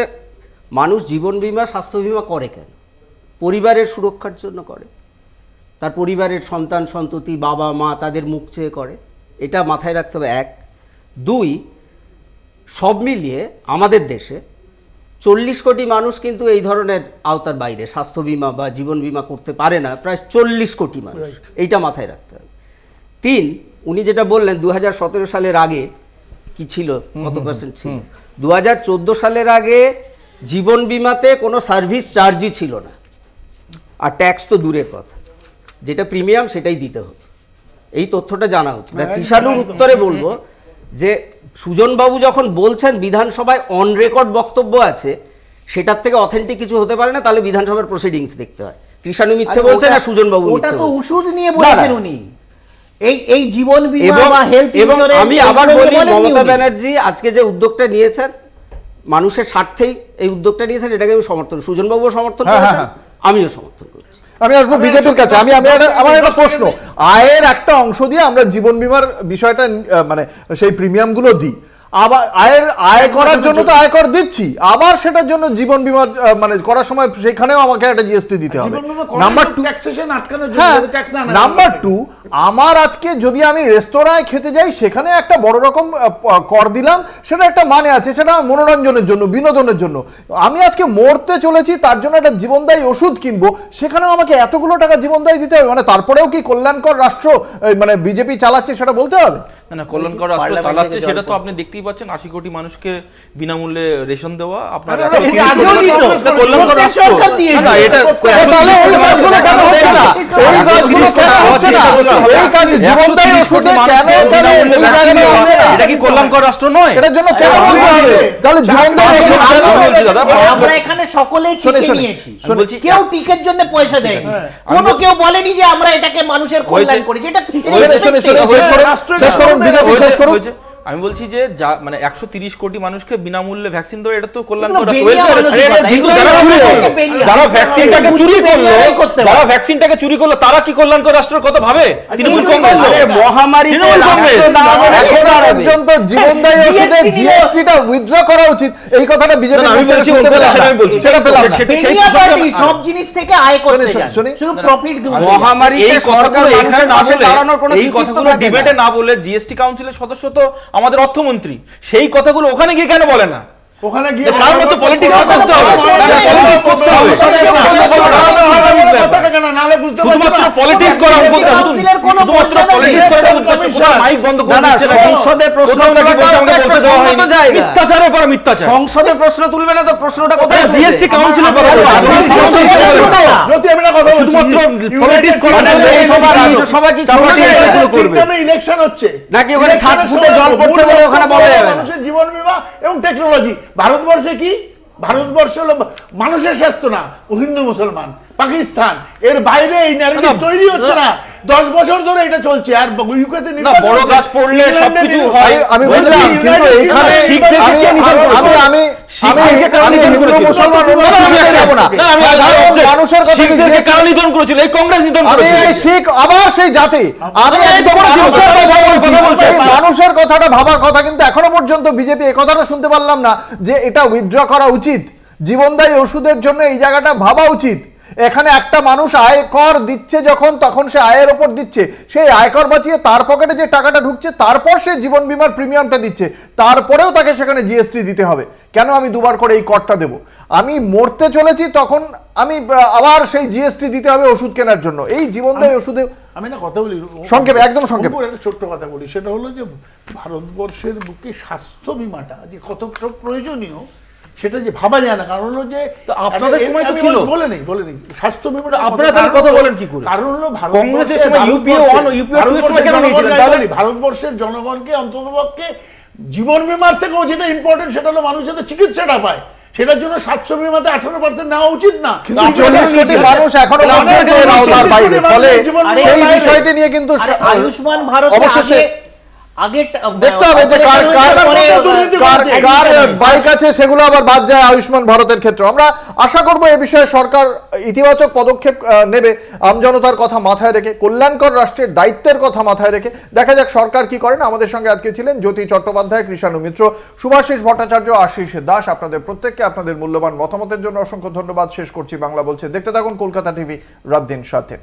মানুষ জীবন বীমা স্বাস্থ্য বীমা করে কেন? পরিবারের সুরক্ষার জন্য করে, তার পরিবারের সন্তান সন্ততি, বাবা মা, তাদের মুখ চেয়ে করে। এটা মাথায় রাখতে হবে। 1, 2, সব মিলিয়ে আমাদের দেশে 40 কোটি মানুষ কিন্তু এই ধরনের আওতার বাইরে স্বাস্থ্য বীমা বা জীবন বীমা করতে পারে না, প্রায় 40 কোটি মানুষ। এইটা মাথায় রাখতে হবে। 3, উনি যেটা বললেন 2017 সালের আগে কি ছিল, কত পার্সেন্ট ছিল? 2014 সালের আগে জীবন বীমাতে কোনো সার্ভিস চার্জই ছিল না, আর ট্যাক্স তো দূরের কথা, যেটা প্রিমিয়াম সেটাই দিতে হতো। এই তথ্যটা জানা হচ্ছে। কৃষাণুর উত্তরে বলবো যে সুজনবাবু যখন বলছেন বিধানসভায় অন রেকর্ড বক্তব্য আছে, সেটার থেকে অথেন্টিক কিছু হতে পারে না, তাহলে বিধানসভার প্রসিডিংস দেখতে হয়। কৃষাণু মিথ্যে বলছেন না সুজনবাবু মিথ্যে বলছেন। ওটা তো ওষুধ নিয়ে বলেছেন উনি, এই জীবন বীমা বা হেলথ ইন্স্যুরেন্স। এবং আমি আবার বলি, মমতা ব্যানার্জি আজকে যে উদ্যোগটা নিয়েছেন, মানুষের স্বার্থেই এই উদ্যোগটা নিয়েছেন, এটাকে আমি সমর্থন, সুজনবাবুও সমর্থন করেছেন, আমিও সমর্থন করছি। আমি আসবো বিজেপির কাছে। আমার একটা প্রশ্ন, আয়ের একটা অংশ দিয়ে আমরা জীবন বীমার বিষয়টা মানে সেই প্রিমিয়াম গুলো দিই, আবার আয় করার জন্য তো আয়কর দিচ্ছি, আবার সেটার জন্য জীবন বীমা মানে করার সময় সেখানেও আমাকে একটা জিএসটি দিতে হবে। নাম্বার 2, আমার আজকে যদি আমি রেস্তোরাঁয় খেতে যাই, সেখানে একটা বড় রকম কর দিলাম, সেটা একটা মানে আছে, সেটা মনোরঞ্জনের জন্য, বিনোদনের জন্য। আমি আজকে মরতে চলেছি, তার জন্য একটা জীবনদায়ী ওষুধ কিনবো, সেখানেও আমাকে এতগুলো টাকা জীবনদায়ী দিতে হবে। মানে তারপরেও কি কল্যাণকর রাষ্ট্র মানে বিজেপি চালাচ্ছে সেটা বলতে হবে? না, কল্যাণকর রাষ্ট্র চালাচ্ছে সেটা তো আপনি দেখতেই পাচ্ছেন। 80 কোটি মানুষকে বিনামূল্যে রেশন দেওয়া আপনার কল্যাণকর রাষ্ট্র নয়। এটার জন্য আমরা এখানে সকলে টিকে নিয়েছি, কেউ টিকের জন্য পয়সা দেয়নি, কোনো কেউ বলেনি যে আমরা এটাকে মানুষের কল্যাণ করেছি। এটা আমি বলছি যে মানে 130 কোটি মানুষকে বিনামূল্যে ভ্যাকসিন দেওয়া, এটা তো কল্যাণকর। যারা ভ্যাকসিনটাকে চুরি করলো তারা কি কল্যাণকর রাষ্ট্রের কথা ভাবে? মহামারীতে পর্যন্ত জীবনদায়ী ওষুধে জিএসটিটা উইথড্র করা উচিত, এই কথাটা বিজেপি সেটা পেলাম না। সব জিনিস থেকে আয় করতে চায়, শুধু প্রফিট। মহামারীতে সরকার মানুষের পাশে দাঁড়ানোর কোনো এই কথাগুলো ডিবেটে না বলে, জিএসটি কাউন্সিলের সদস্য তো আমাদের অর্থমন্ত্রী, সেই কথাগুলো ওখানে গিয়ে কেন বলে না? ওখানে গিয়ে কারণ তো পলিটিক্স করতে হবে, শুধুমাত্র পলিটিক্স করা উচিত না, শুধুমাত্র পলিটিক্স করা উচিত না। মাইক বন্ধ করে দিচ্ছে না, সংসদে প্রশ্ন বলতে দেওয়া হয়নি। জায়গা মিথ্যাচারের পর মিথ্যাচার। সংসদে প্রশ্ন তুলবে না তো প্রশ্নটা কোথায় তুলবে? জিএসটি কাউন্সিলে যদি আমি একটা কথা বলছি, শুধুমাত্র politics করা মানে লোকসভা কি ছোট জায়গা? ইলেকশন হচ্ছে নাকি ওখানে ছাদ ফুটে জল পড়ছে বলে ওখানে বলা যাবে না? মানুষের জীবন বীমা এবং টেকনোলজি। ভারতবর্ষে কি, ভারতবর্ষ হলো মানুষের স্বাস্থ্য না, ও হিন্দু মুসলমান, পাকিস্তান, এর বাইরে এই ন্যারেটিভ তৈরি হচ্ছে না। 10 বছর ধরে এটা চলছে। আর ইউকেতে বড় গাছ পড়লে সবকিছু হয়। আমি বুঝলাম, কিন্তু এখানে আমি হিন্দু মুসলমান মানুষের কথা কারা নিধন করেছিল? এই কংগ্রেস নিধন আমি করেছিল। এই শিখ আবার সেই জাতি, আমি একদম মানুষের কথাটা ভাবার কথা, কিন্তু এখনো পর্যন্ত বিজেপি এই কথাটা শুনতে পারলাম না যে এটা উইথড্র করা উচিত। জীবনদায়ী ওষুধের জন্য এই জায়গাটা ভাবা উচিত। এখানে একটা মানুষ আয়কর দিচ্ছে যখন, তখন সে আয়ের ওপর দিচ্ছে, সেই আয়কর বাঁচিয়ে তার পকেটে যে টাকাটা ঢুকছে, তারপর সে জীবন বীমার প্রিমিয়ামটা দিচ্ছে, তারপরেও তাকে সেখানে জিএসটি দিতে হবে। কেন আমি দুবার করে এই করটা দেব? আমি মরতে চলেছি তখন আমি আবার সেই জিএসটি দিতে হবে ওষুধ কেনার জন্য। এই জীবনদায়ী ওষুধে আমি না কথা বলি সংক্ষেপে, একদম সংক্ষেপে একটা ছোট্ট কথা বলি, সেটা হলো যে ভারতবর্ষের বুকে স্বাস্থ্য বীমাটা যে কতটা প্রয়োজনীয় সেটা যে ভাবা যায় না। কারণ হলো যে আপনাদের সময় তো ছিল, বলে নেই স্বাস্থ্য বীমাটা আপনারা তাহলে কথা বলেন কি করে? কারণ হলো কংগ্রেসের সময় ইউপিএ 1 ইউপিএ 2 এর সময় কেন নিয়েছিলেন তাহলে? ভারতবর্ষের জনগণকে অন্ততপক্ষে জীবন বীমার থেকেও যেটা ইম্পর্টেন্ট সেটা হলো মানুষ যাতে চিকিৎসাটা পায়, সেটার জন্য স্বাস্থ্য বীমাতে 18% নেওয়া উচিত না। 40 কোটি মানুষ এখনো আওতার বাইরে, ফলে সেই বিষয়টি নিয়ে কিন্তু আয়ুষ্মান ভারত অবশেষে আগে দেখতে হবে যে কার বাইক আছে, সেগুলো আবার বাদ যায় আয়ুষ্মান ভারতের ক্ষেত্রে। আমরা আশা করব এই বিষয়ে সরকার ইতিবাচক পদক্ষেপ নেবে, আমজনতার কথা মাথায় রেখে, কল্যাণকর রাষ্ট্রের দায়িত্বের কথা মাথায় রেখে। দেখা যাক সরকার কি করেন। আমাদের সঙ্গে আজকে ছিলেন জ্যোতি চট্টোপাধ্যায়, কৃষাণু মিত্র, শুভাশিস ভট্টাচার্য, আশিস দাস। আপনাদের প্রত্যেককে আপনাদের মূল্যবান মতামতের জন্য অসংখ্য ধন্যবাদ। শেষ করছি বাংলা বলছে। দেখতে থাকুন কলকাতা টিভি, রাত দিন সাথে।